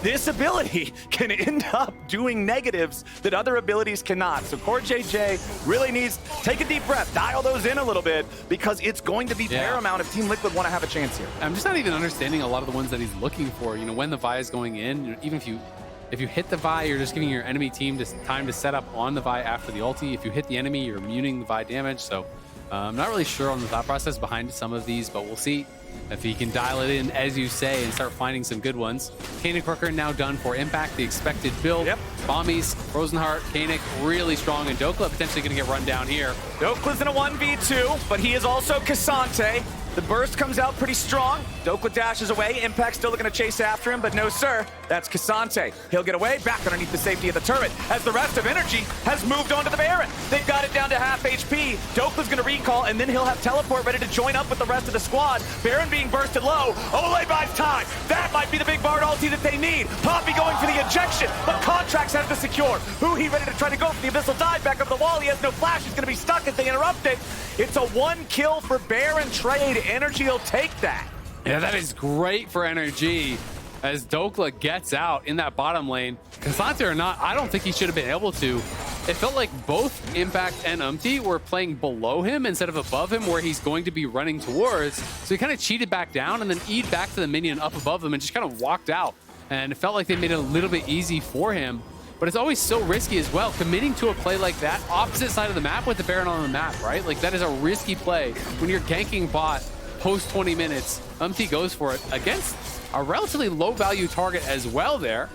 S7: This ability can end up doing negatives that other abilities cannot. So CoreJJ really needs, take a deep breath, dial those in a little bit, because it's going to be paramount if Team Liquid want to have a chance here.
S8: I'm just not even understanding a lot of the ones that he's looking for. When the Vi is going in, even if you hit the Vi, you're just giving your enemy team just time to set up on the Vi after the ulti. If you hit the enemy, you're muting the Vi damage. So I'm not really sure on the thought process behind some of these, but we'll see if he can dial it in, as you say, and start finding some good ones. Koenig now done for Impact, the expected build. Bombies, Frozen Heart, Koenig really strong, and Dhokla potentially going to get run down here.
S7: Dhokla's in a 1v2, but he is also Cassante. The burst comes out pretty strong. Dhokla dashes away. Impact still looking to chase after him, but no, sir. That's K'Sante. He'll get away, back underneath the safety of the turret, as the rest of NRG has moved on to the Baron. They've got it down to half HP. Dhokla's gonna recall, and then he'll have teleport ready to join up with the rest of the squad. Baron being bursted low. Ole buys time. That might be the big Bard ulti that they need. Poppy going for the ejection, but Contractz has to secure. Huhi ready to try to go for the Abyssal dive back up the wall. He has no flash. He's gonna be stuck as they interrupt it. It's a 1 kill for Baron trade. NRG will take that.
S8: Yeah, that is great for NRG. As Dhokla gets out in that bottom lane, K'Sante or not, I don't think he should have been able to. It felt like both Impact and UmTi were playing below him instead of above him, where he's going to be running towards. So he kind of cheated back down and then E'd back to the minion up above him and just kind of walked out. And it felt like they made it a little bit easy for him. But it's always so risky as well, committing to a play like that, opposite side of the map with the Baron on the map, right? Like, that is a risky play when you're ganking bot post 20 minutes. UmTi goes for it against a relatively low-value target as well there.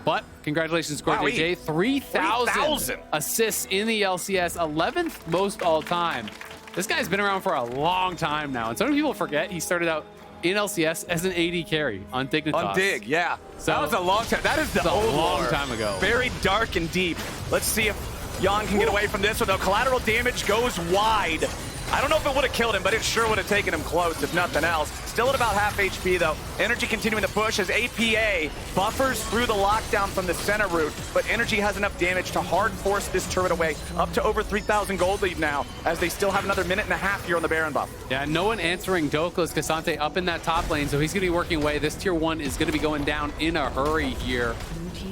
S8: But congratulations, CoreJJ. 3,000 assists in the LCS, 11th most all-time. This guy's been around for a long time now, and some people forget he started out in LCS as an AD carry on Dignitas.
S7: On Dig, yeah.
S8: So
S7: that was a long time. That is the old
S8: long
S7: lore.
S8: time ago.
S7: Very dark and deep. Let's see if Yeon can get away from this, though collateral damage goes wide. I don't know if it would have killed him, but it sure would have taken him close, if nothing else. Still at about half HP, though. NRG continuing to push as APA buffers through the lockdown from the center route, but NRG has enough damage to hard force this turret away. Up to over 3,000 gold lead now, as they still have another minute and a half here on the Baron buff.
S8: Yeah, no one answering Dhokla's K'Sante up in that top lane, so he's going to be working away. This tier 1 is going to be going down in a hurry here.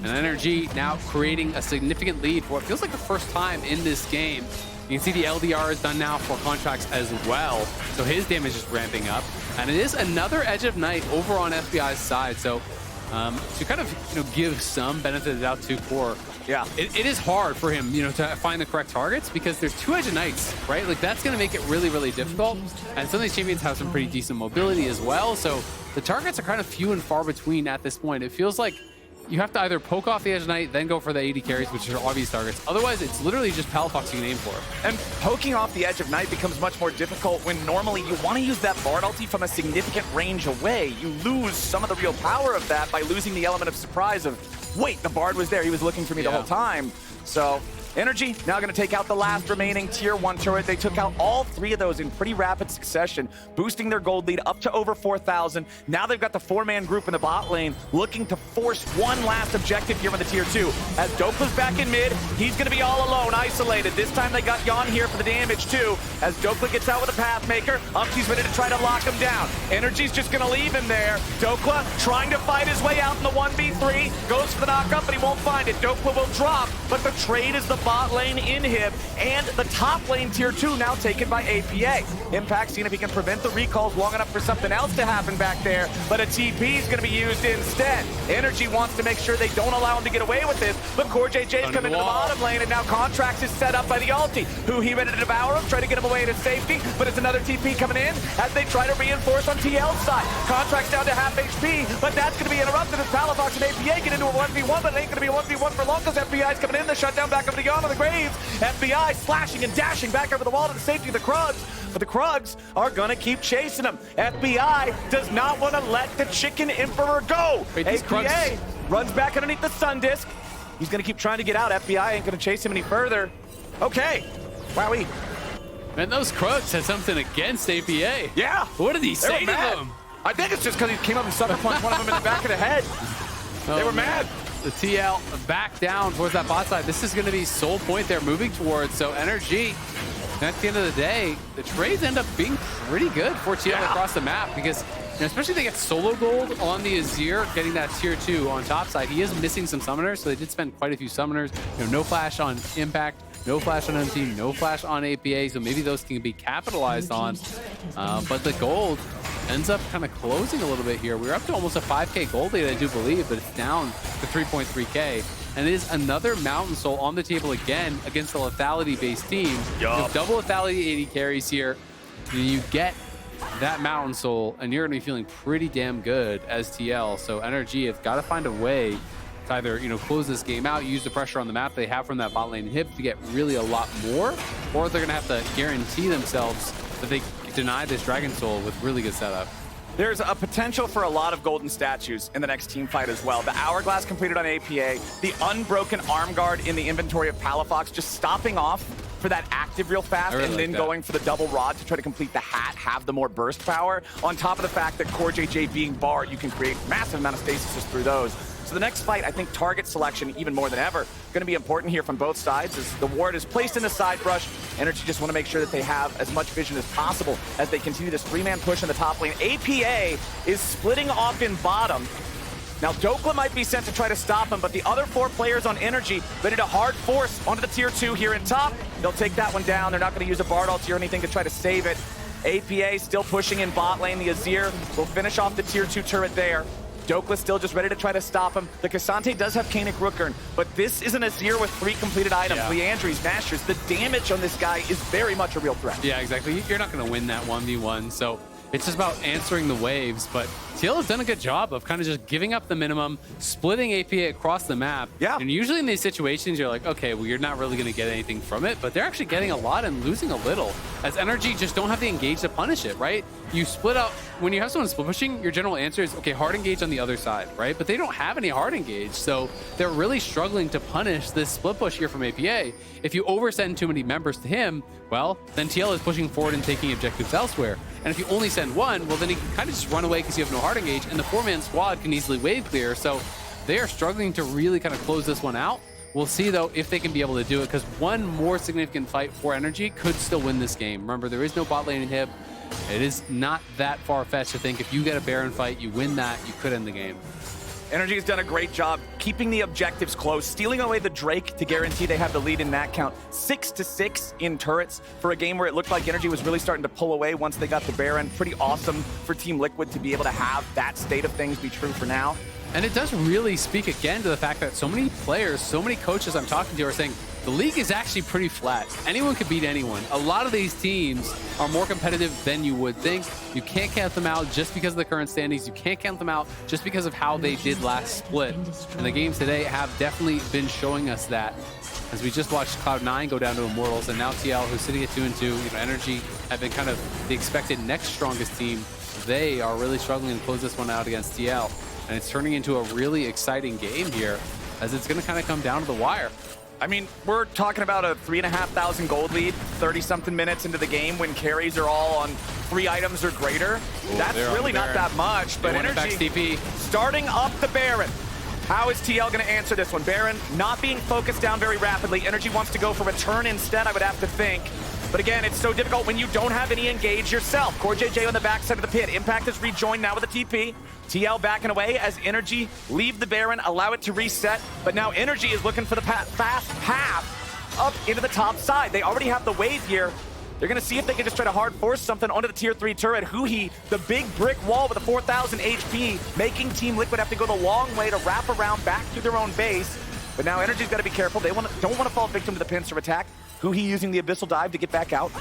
S8: And NRG now creating a significant lead for what feels like the first time in this game. You can see the LDR is done now for Contractz as well, so his damage is ramping up. And it is another Edge of Night over on FBI's side, so to kind of give some benefit of the doubt to Core.
S7: Yeah,
S8: it is hard for him, to find the correct targets because there's 2 Edge of Nights, right? Like, that's going to make it really, really difficult. And some of these champions have some pretty decent mobility as well, so the targets are kind of few and far between at this point. It feels like you have to either poke off the Edge Knight, then go for the AD carries, which are obvious targets. Otherwise, it's literally just Palafox you can aim for.
S7: And poking off the Edge of Night becomes much more difficult when normally you want to use that Bard ulti from a significant range away. You lose some of the real power of that by losing the element of surprise of, wait, the Bard was there. He was looking for me the whole time. So NRG now going to take out the last remaining tier 1 turret. They took out all 3 of those in pretty rapid succession, boosting their gold lead up to over 4,000. Now they've got the 4-man group in the bot lane looking to force one last objective here on the tier 2. As Dhokla's back in mid, he's going to be all alone, isolated. This time they got Yeon here for the damage too. As Dhokla gets out with a Pathmaker, UmTi's ready to try to lock him down. NRG's just going to leave him there. Dhokla trying to fight his way out in the 1v3, goes for the knockup, but he won't find it. Dhokla will drop, but the trade is the bot lane inhib, and the top lane tier 2 now taken by APA. Impact seeing if he can prevent the recalls long enough for something else to happen back there, but a TP is going to be used instead. NRG wants to make sure they don't allow him to get away with this, but CoreJJ's come into the bottom lane, and now Contractz is set up by the ulti. Huhi ready to devour him, try to get him away to safety, but it's another TP coming in as they try to reinforce on TL's side. Contractz down to half HP, but that's going to be interrupted as Palafox and APA get into a 1v1, but it ain't going to be a 1v1 for long because FBI's coming in. The shutdown back up to Yeon on the Graves. FBI slashing and dashing back over the wall to the safety of the Krugs, but the Krugs are gonna keep chasing him. FBI does not want to let the Chicken Emperor go.
S8: Wait,
S7: APA runs back underneath the Sun Disc. He's gonna keep trying to get out. FBI ain't gonna chase him any further. Okay, wowee.
S8: Man, those Krugs had something against APA.
S7: Yeah.
S8: What did he say to them?
S7: I think it's just because he came up and sucker punched one of them in the back of the head. They were mad.
S8: The TL back down towards that bot side. This is going to be sole point they're moving towards. So NRG, at the end of the day, the trades end up being pretty good for TL across the map because, especially if they get solo gold on the Azir, getting that tier 2 on top side. He is missing some summoners, so they did spend quite a few summoners. No flash on Impact, no flash on UmTi, no flash on APA, so maybe those can be capitalized on. But the gold ends up kind of closing a little bit here. We're up to almost a 5k gold lead, I do believe, but it's down to 3.3k. And it is another Mountain Soul on the table again against a lethality-based team. Double lethality 80 carries here. You get that Mountain Soul, and you're going to be feeling pretty damn good as TL. So NRG have got to find a way to either, close this game out, use the pressure on the map they have from that bot lane hip to get really a lot more, or they're going to have to guarantee themselves that they deny this Dragon Soul with really good setup.
S7: there's a potential for a lot of golden statues in the next team fight as well. The Hourglass completed on APA, the unbroken arm guard in the inventory of Palafox, just stopping off for that active real fast and then going for the double rod to try to complete the hat, have the more burst power. On top of the fact that CoreJJ being barred, you can create massive amount of stasis just through those. So the next fight, I think target selection, even more than ever, going to be important here from both sides as the ward is placed in the side brush. NRG just want to make sure that they have as much vision as possible as they continue this 3-man push in the top lane. APA is splitting off in bottom. Now, Dhokla might be sent to try to stop him, but the other 4 players on NRG ready to hard force onto the tier 2 here in top. They'll take that one down. They're not going to use a Bard ulti or anything to try to save it. APA still pushing in bot lane. The Azir will finish off the tier 2 turret there. Dhokla still just ready to try to stop him. The Cassante does have Kainic Rookern, but this is an Azir with 3 completed items. Leandries, Masters, the damage on this guy is very much a real threat.
S8: Yeah, exactly. You're not going to win that 1v1, so it's just about answering the waves, but TL has done a good job of kind of just giving up the minimum, splitting APA across the map.
S7: Yeah.
S8: And usually in these situations, you're like, okay, well, you're not really going to get anything from it, but they're actually getting a lot and losing a little, as NRG just don't have the engage to punish it, right? You split out, when you have someone split pushing, your general answer is, okay, hard engage on the other side, right? But they don't have any hard engage, so they're really struggling to punish this split push here from APA. If you oversend too many members to him, well, then TL is pushing forward and taking objectives elsewhere. And if you only send one, well, then he can kind of just run away because you have no hard engage, and the 4-man squad can easily wave clear. So they are struggling to really kind of close this one out. We'll see, though, if they can be able to do it, because one more significant fight for NRG could still win this game. Remember, there is no bot lane inhib. It is not that far-fetched to think if you get a Baron fight, you win that, you could end the game.
S7: NRG has done a great job keeping the objectives close, stealing away the Drake to guarantee they have the lead in that count. 6-6 in turrets for a game where it looked like NRG was really starting to pull away once they got the Baron. Pretty awesome for Team Liquid to be able to have that state of things be true for now.
S8: And it does really speak again to the fact that so many players, so many coaches I'm talking to are saying, the league is actually pretty flat. Anyone could beat anyone. A lot of these teams are more competitive than you would think. You can't count them out just because of the current standings. You can't count them out just because of how they did last split. And the games today have definitely been showing us that. As we just watched Cloud9 go down to Immortals, and now TL, who's sitting at 2-2, NRG have been kind of the expected next strongest team. They are really struggling to close this one out against TL. And it's turning into a really exciting game here, as it's going to kind of come down to the wire.
S7: I mean, we're talking about a 3,500 gold lead, 30-something minutes into the game when carries are all on 3 items or greater.
S8: Ooh, that's
S7: really not that much, but NRG starting up the Baron. How is TL going to answer this one? Baron not being focused down very rapidly. NRG wants to go for a turn instead, I would have to think. But again, it's so difficult when you don't have any engage yourself. CoreJJ on the backside of the pit. Impact is rejoined now with a TP. TL backing away as NRG leave the Baron, allow it to reset. But now NRG is looking for the fast path up into the top side. They already have the wave here. They're going to see if they can just try to hard force something onto the tier 3 turret. Huhi, the big brick wall with a 4,000 HP, making Team Liquid have to go the long way to wrap around back to their own base. But now NRG's got to be careful. They don't want to fall victim to the pincer attack. Huhi using the Abyssal Dive to get back out.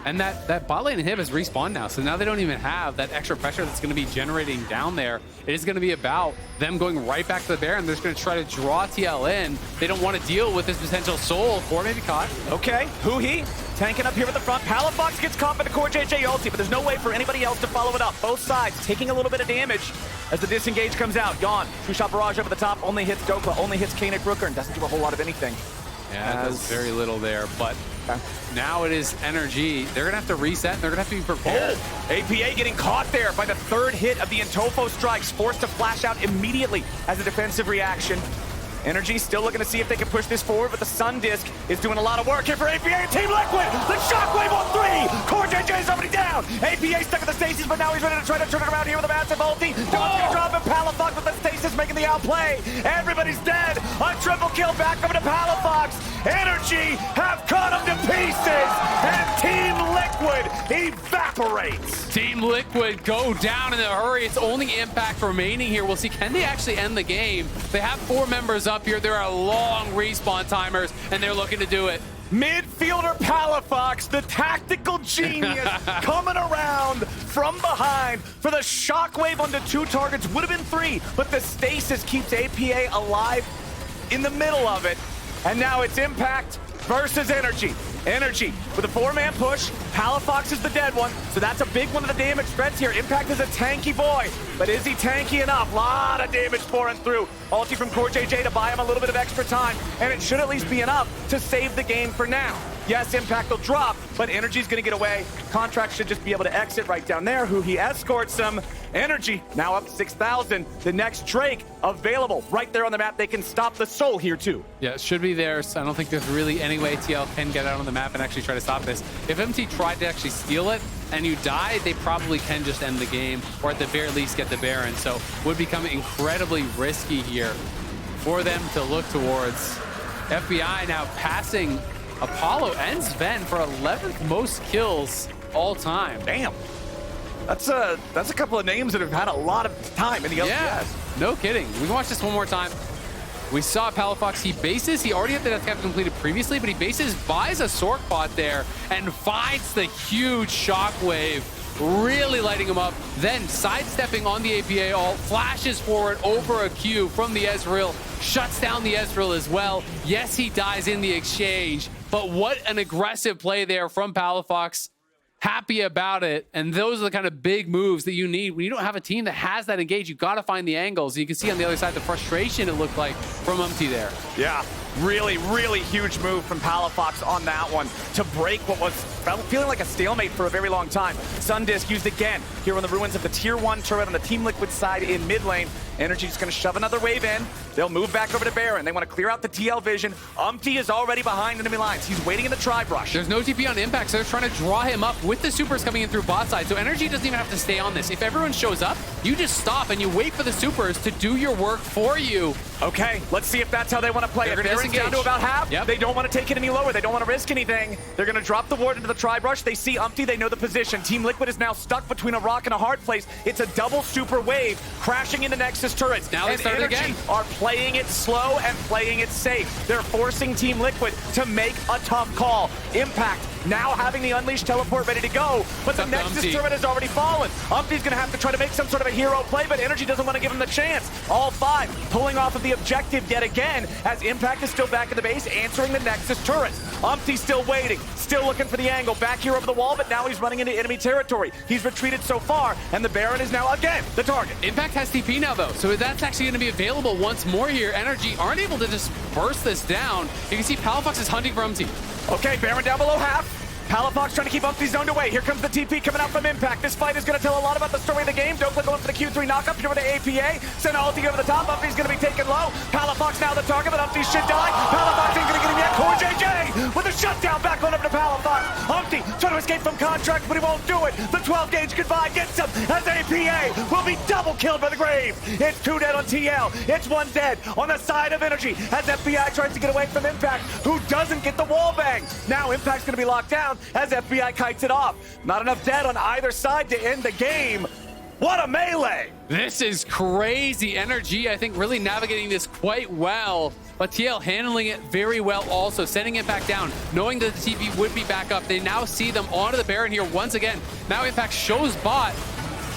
S8: And that bot lane inhib has respawned now, so now they don't even have that extra pressure that's going to be generating down there. It is going to be about them going right back to the Baron. They're just going to try to draw TL in. They don't want to deal with this potential soul. Core may be caught.
S7: Okay, Huhi tanking up here at the front. Palafox gets caught by the CoreJJ ulti, but there's no way for anybody else to follow it up. Both sides taking a little bit of damage as the disengage comes out. Yeon, 2-shot barrage over the top, only hits Dhokla, only hits Kainic Rookern, doesn't do a whole lot of anything.
S8: Yeah, that's very little there, but now it is NRG. They're going to have to reset, and they're going to have to be prepared.
S7: Oh, APA getting caught there by the 3rd hit of the Intofo strikes, forced to flash out immediately as a defensive reaction. NRG still looking to see if they can push this forward, but the Sun Disc is doing a lot of work here for APA and Team Liquid. The Shockwave on 3. CoreJJ is already down. APA stuck at the stasis, but now he's ready to try to turn it around here with a massive ulti. One's going to drop him. Palafox with the stasis making the outplay. Everybody's dead. A triple kill back over to Palafox. NRG have cut him to pieces, and Team Liquid evaporates.
S8: Team Liquid go down in a hurry. It's only Impact remaining here. We'll see, can they actually end the game? They have 4 members up here. There are long respawn timers, and they're looking to do it.
S7: Midfielder Palafox, the tactical genius, coming around from behind for the shockwave onto 2 targets. Would have been 3, but the stasis keeps APA alive in the middle of it. And now it's Impact versus NRG. NRG with a 4-man push. Palafox is the dead one, so that's a big one of the damage threats here. Impact is a tanky boy, but is he tanky enough? Lot of damage pouring through. Ulti from CoreJJ to buy him a little bit of extra time, and it should at least be enough to save the game for now. Yes, Impact will drop, but Energy's gonna get away. Contractz should just be able to exit right down there. Huhi escorts him. Energy now up 6,000. The next Drake available right there on the map. They can stop the Soul here too.
S8: Yeah, it should be there. So I don't think there's really any way TL can get out on the map and actually try to stop this. If MT tried to actually steal it and you die, they probably can just end the game, or at the very least get the Baron. So would become incredibly risky here for them to look towards. FBI now passing Apollo and Sven for 11th most kills all time.
S7: Damn. That's a couple of names that have had a lot of time in the LCS.
S8: Yeah, no kidding. We can watch this one more time. We saw Palafox, he bases, he already had the death cap completed previously, but he bases, buys a Sork bot there, and finds the huge shockwave, really lighting him up. Then sidestepping on the APA ult, flashes forward over a Q from the Ezreal, shuts down the Ezreal as well. Yes, he dies in the exchange, but what an aggressive play there from Palafox. Happy about it, and those are the kind of big moves that you need when you don't have a team that has that engage. You got to find the angles. You can see on the other side the frustration it looked like from UmTi there.
S7: Yeah, really, really huge move from Palafox on that one to break what was feeling like a stalemate for a very long time. Sundisk used again here on the ruins of the tier 1 turret on the Team Liquid side in mid lane. Energy just going to shove another wave in. They'll move back over to Baron. They want to clear out the TL vision. UmTi is already behind enemy lines. He's waiting in the tri-brush.
S8: There's no TP on Impact, so they're trying to draw him up with the supers coming in through bot side. So Energy doesn't even have to stay on this. If everyone shows up, you just stop and you wait for the supers to do your work for you.
S7: Okay, let's see if that's how they want to play it.
S8: They're
S7: Baron's down to about half.
S8: Yep.
S7: They don't want to take it any lower. They don't want to risk anything. They're going to drop the ward into the tri-brush. They see UmTi. They know the position. Team Liquid is now stuck between a rock and a hard place. It's a double super wave crashing into Nexus turrets.
S8: Now they start again.
S7: Are playing it slow and playing it safe. They're forcing Team Liquid to make a tough call. Impact now having the Unleashed teleport ready to go, but the Nexus turret has already fallen. UmTi's gonna have to try to make some sort of a hero play, but Energy doesn't want to give him the chance. All 5 pulling off of the objective yet again, as Impact is still back at the base, answering the Nexus turrets. UmTi's still waiting, still looking for the angle, back here over the wall, but now he's running into enemy territory. He's retreated so far, and the Baron is now again the target.
S8: Impact has TP now though, so that's actually gonna be available once more here. Energy aren't able to just burst this down. You can see Palafox is hunting for UmTi.
S7: Okay, Baron down below half. Palafox trying to keep UmTi zoned away. Here comes the TP coming out from Impact. This fight is going to tell a lot about the story of the game. Dhokla going for the Q3 knockup here with the APA. Senna ulti over the top. UmTi's going to be taken low. Palafox now the target, but UmTi should die. Palafox ain't going to get him yet. CoreJJ with a shutdown back on over to Palafox. UmTi trying to escape from Contractz, but he won't do it. The 12-gauge goodbye gets him as APA will be double killed by the Grave. It's 2 dead on TL. It's 1 dead on the side of Energy as FBI tries to get away from Impact, who doesn't get the wall bang. Now Impact's going to be locked down as FBI kites it off. Not enough dead on either side to end the game. What a melee!
S8: This is crazy. Energy, I think, really navigating this quite well. But TL handling it very well also, sending Impact down, knowing that the TP would be back up. They now see them onto the Baron here once again. Now Impact shows bot.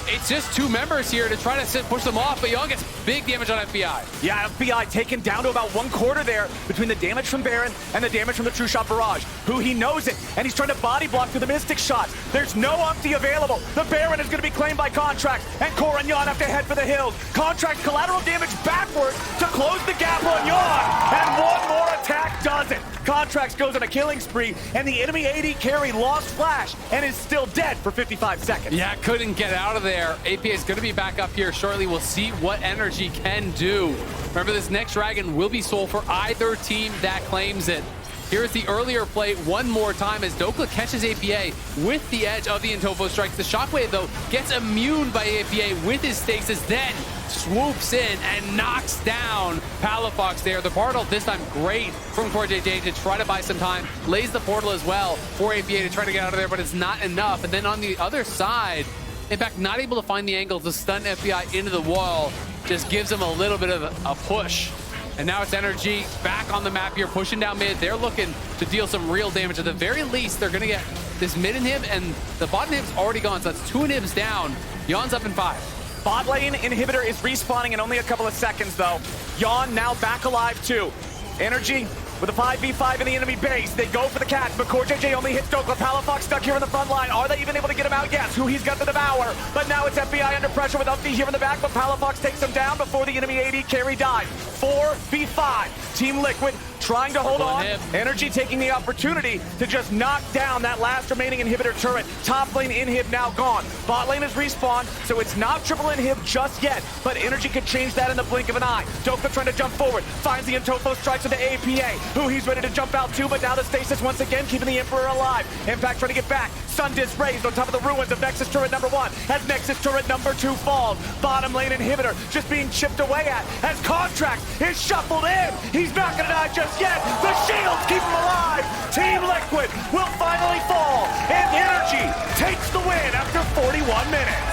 S8: It's just 2 members here to try to push them off, but Yeon gets big damage on FBI.
S7: Yeah, FBI taken down to about 1/4 there between the damage from Baron and the damage from the True Shot Barrage. Huhi knows it, and he's trying to body block through the Mystic Shot. There's no UmTi available. The Baron is going to be claimed by Contractz, and Core and Yeon have to head for the hills. Contractz collateral damage backward to close the gap on Yeon, and 1 more attack does it. Contractz goes on a killing spree, and the enemy AD carry lost Flash and is still dead for 55 seconds.
S8: Yeah, couldn't get out of there. APA is going to be back up here shortly. We'll see what Energy can do. Remember, this next Dragon will be sold for either team that claims it. Here's the earlier play one more time as Dhokla catches APA with the edge of the Intofo strikes. The Shockwave, though, gets immune by APA with his stasis, then swoops in and knocks down Palafox there. The portal this time great from CoreJJ to try to buy some time. Lays the portal as well for APA to try to get out of there, but it's not enough. And then on the other side, Impact not able to find the angle to stun FBI into the wall. Just gives them a little bit of a push. And now it's Energy back on the map here, pushing down mid. They're looking to deal some real damage. At the very least, they're going to get this mid inhib, and the bot inhib's already gone, so that's 2 inhibs down. Yeon's up in 5.
S7: Bot lane inhibitor is respawning in only a couple of seconds, though. Yeon now back alive, too. Energy with a 5v5 in the enemy base. They go for the catch, but CoreJJ only hits Dhokla. Palafox stuck here in the front line. Are they even able to get him out? Yes, Huhi's got the devour, but now it's FBI under pressure with UmTi here in the back, but Palafox takes him down before the enemy AD carry dies. 4v5. Team Liquid trying to hold on. NRG taking the opportunity to just knock down that last remaining inhibitor turret. Top lane inhib now gone. Bot lane is respawned, so it's not triple inhib just yet, but NRG could change that in the blink of an eye. Dhokla trying to jump forward, finds the Intofo strikes with the APA. Huhi's ready to jump out too, but now the stasis once again keeping the Emperor alive. Impact trying to get back. Sun Disc raised on top of the ruins of Nexus turret number 1 as Nexus turret number 2 falls. Bottom lane inhibitor just being chipped away at as Contractz is shuffled in. He's not gonna die just yet. The shields keep him alive. Team Liquid will finally fall, and NRG takes the win after 41 minutes.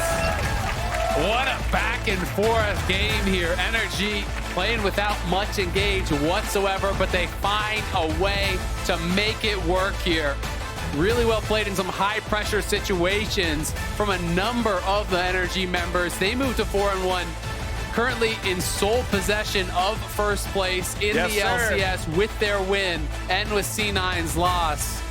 S8: What a back and forth game here. NRG playing without much engage whatsoever, but they find a way to make it work here. Really well played in some high pressure situations from a number of the NRG members. They moved to 4-1. Currently in sole possession of first place in the LCS with their win and with C9's loss.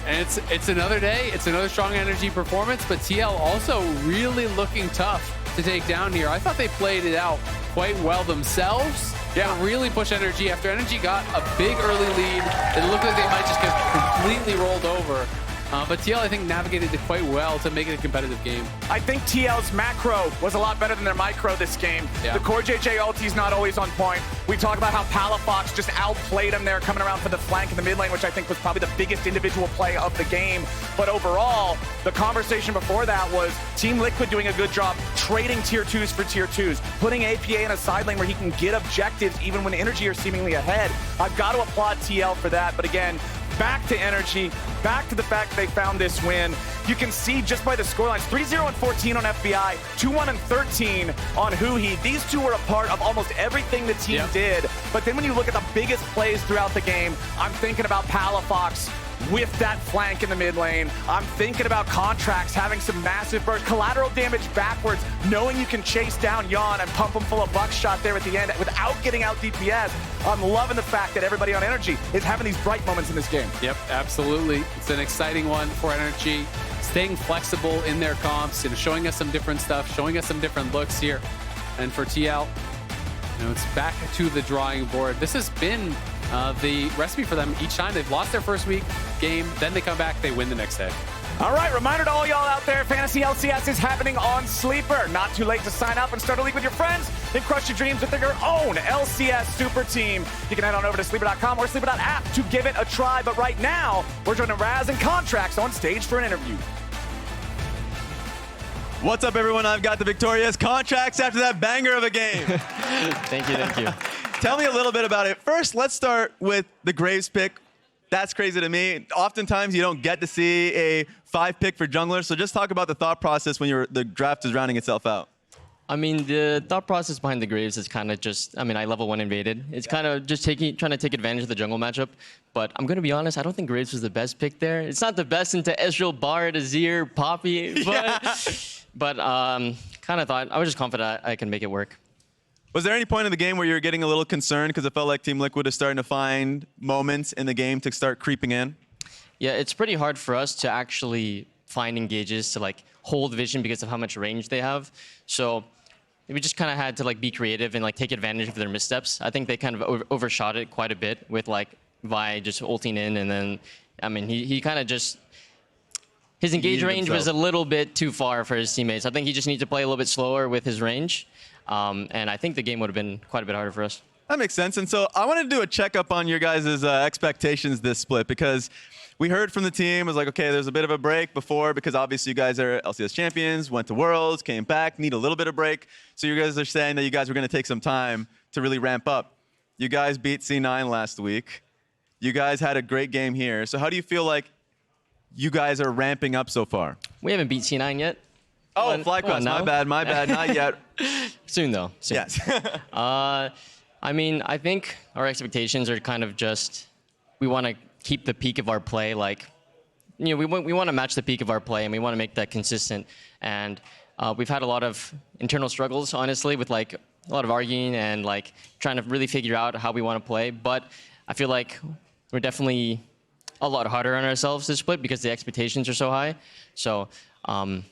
S8: And it's another day. It's another strong NRG performance, but TL also really looking tough to take down here. I thought they played it out quite well themselves. Yeah, really push NRG after NRG got a big early lead. It looked like they might just get completely rolled over. But TL, I think, navigated it quite well to make it a competitive game.
S7: I think TL's macro was a lot better than their micro this game. Yeah. The CoreJJ ulti's not always on point. We talk about how Palafox just outplayed him there, coming around for the flank in the mid lane, which I think was probably the biggest individual play of the game. But overall, the conversation before that was Team Liquid doing a good job trading tier 2s for tier 2s, putting APA in a side lane where he can get objectives even when NRG are seemingly ahead. I've got to applaud TL for that, but again, back to NRG, back to the fact they found this win. You can see just by the scorelines, 3-0 and 14 on FBI, 2-1 and 13 on Huhi. These two were a part of almost everything the team did. But then when you look at the biggest plays throughout the game, I'm thinking about Palafox with that flank in the mid lane. I'm thinking about Contractz having some massive burst, collateral damage backwards, knowing you can chase down Yeon and pump him full of buckshot there at the end without getting out DPS. I'm loving the fact that everybody on NRG is having these bright moments in this game.
S8: Yep, absolutely. It's an exciting one for NRG. Staying flexible in their comps, showing us some different stuff, showing us some different looks here. And for TL, it's back to the drawing board. This has been the recipe for them each time. They've lost their first week game, then they come back, they win the next day.
S7: All right, reminder to all y'all out there, Fantasy LCS is happening on Sleeper. Not too late to sign up and start a league with your friends and crush your dreams with your own LCS Super Team. You can head on over to Sleeper.com or Sleeper.app to give it a try. But right now, we're joining Raz and Contractz on stage for an interview.
S5: What's up, everyone? I've got the victorious Contractz after that banger of a game.
S4: Thank you, thank you.
S5: Tell me a little bit about it. First, let's start with the Graves pick. That's crazy to me. Oftentimes, you don't get to see a 5 pick for jungler. So just talk about the thought process when the draft is rounding itself out.
S9: I mean, the thought process behind the Graves is kind of just, I level 1 invaded. It's kind of just trying to take advantage of the jungle matchup. But I'm going to be honest, I don't think Graves was the best pick there. It's not the best into Ezreal, Bard, Azir, Poppy, but kind of thought, I was just confident I can make it work.
S5: Was there any point in the game where you were getting a little concerned because it felt like Team Liquid is starting to find moments in the game to start creeping in?
S9: Yeah, it's pretty hard for us to actually find engages to hold vision because of how much range they have. So we just kind of had to be creative and take advantage of their missteps. I think they kind of overshot it quite a bit with Vi just ulting in, and then he kind of just his engage range was a little bit too far for his teammates. I think he just needs to play a little bit slower with his range. And I think the game would have been quite a bit harder for us.
S5: That makes sense. And so I wanted to do a checkup on your guys' expectations this split, because we heard from the team, it was like, okay, there's a bit of a break before, because obviously you guys are LCS champions, went to Worlds, came back, need a little bit of break. So you guys are saying that you guys were going to take some time to really ramp up. You guys beat C9 last week. You guys had a great game here. So how do you feel like you guys are ramping up so far?
S9: We haven't beat C9 yet.
S5: Oh, FlyQuest, my bad, not yet.
S9: Soon, though. Soon.
S5: Yes.
S9: I think our expectations are kind of just, we want to keep the peak of our play. We want to match the peak of our play, and we want to make that consistent. And we've had a lot of internal struggles, honestly, with a lot of arguing and trying to really figure out how we want to play. But I feel like we're definitely a lot harder on ourselves this split because the expectations are so high. So, no,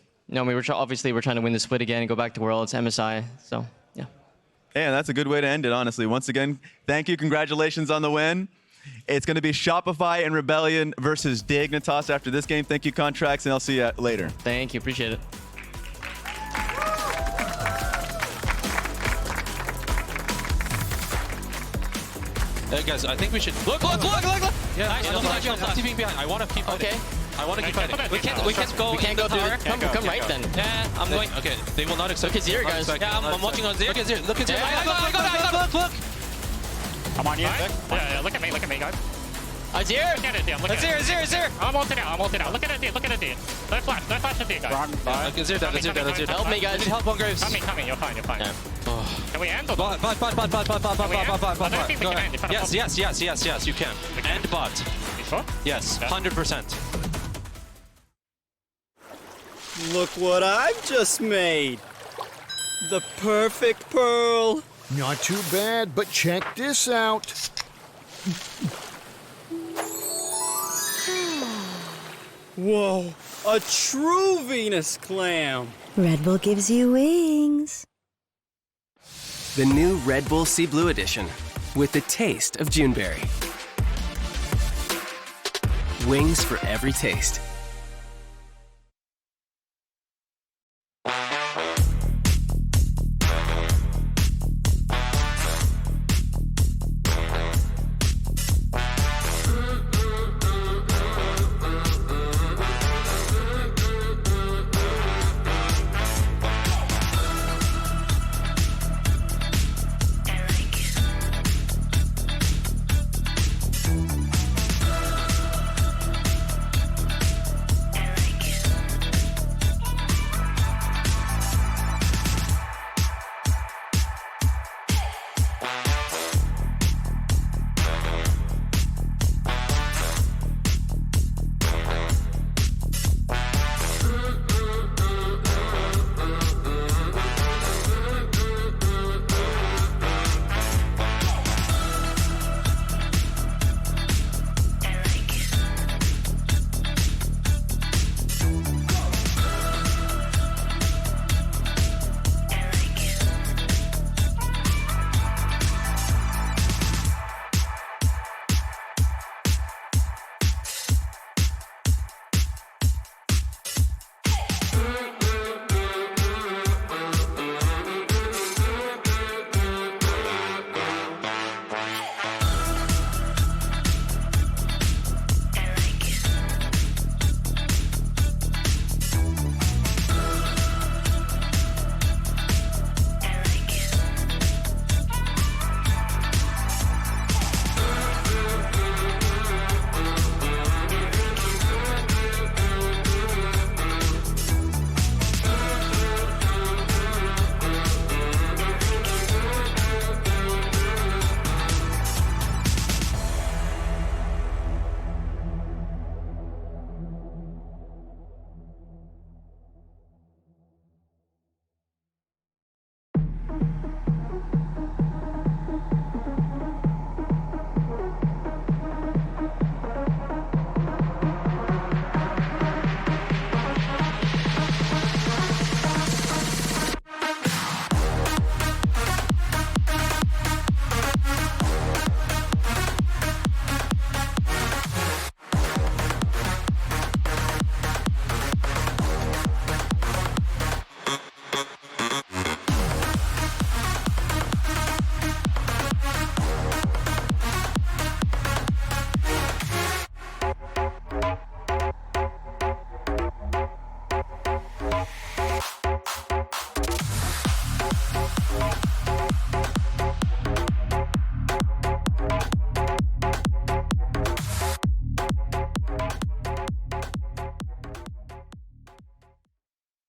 S9: obviously we're trying to win the split again and go back to Worlds, MSI. So, yeah.
S5: And that's a good way to end it, honestly. Once again, thank you. Congratulations on the win. It's going to be Shopify and Rebellion versus Dignitas after this game. Thank you, Contractz, and I'll see you later.
S9: Thank you. Appreciate it.
S10: Guys, I think we should look. Yeah, nice. I'm keeping behind. I want to keep fighting.
S9: Okay.
S10: I want to keep fighting. We can't go.
S9: We can't go tower. Come right then.
S10: Yeah, I'm going. Okay, they will not accept.
S9: Look at Azir, guys.
S10: Yeah, I'm watching Azir. Look at Azir. Look at Azir. Look.
S11: I'm on you. Yeah, look at me, guys.
S9: Azir!
S11: Look at it, I'm looking at it.
S9: Azir!
S11: I'm ulted out. Look at it, look at it. Don't flash at it, guys.
S10: Azir down.
S9: Help me, guys.
S10: I need help on Graves.
S11: Coming, you're fine.
S9: Yeah.
S11: Can we end or
S10: Bot.
S11: I don't think we can end.
S10: Yes, you can. End bot.
S11: You sure?
S10: Yes, 100%.
S12: Look what I've just made. The perfect pearl.
S13: Not too bad, but check this out.
S12: Whoa, a true Venus clam.
S14: Red Bull gives you wings.
S15: The new Red Bull Sea Blue Edition with the taste of Juneberry. Wings for every taste.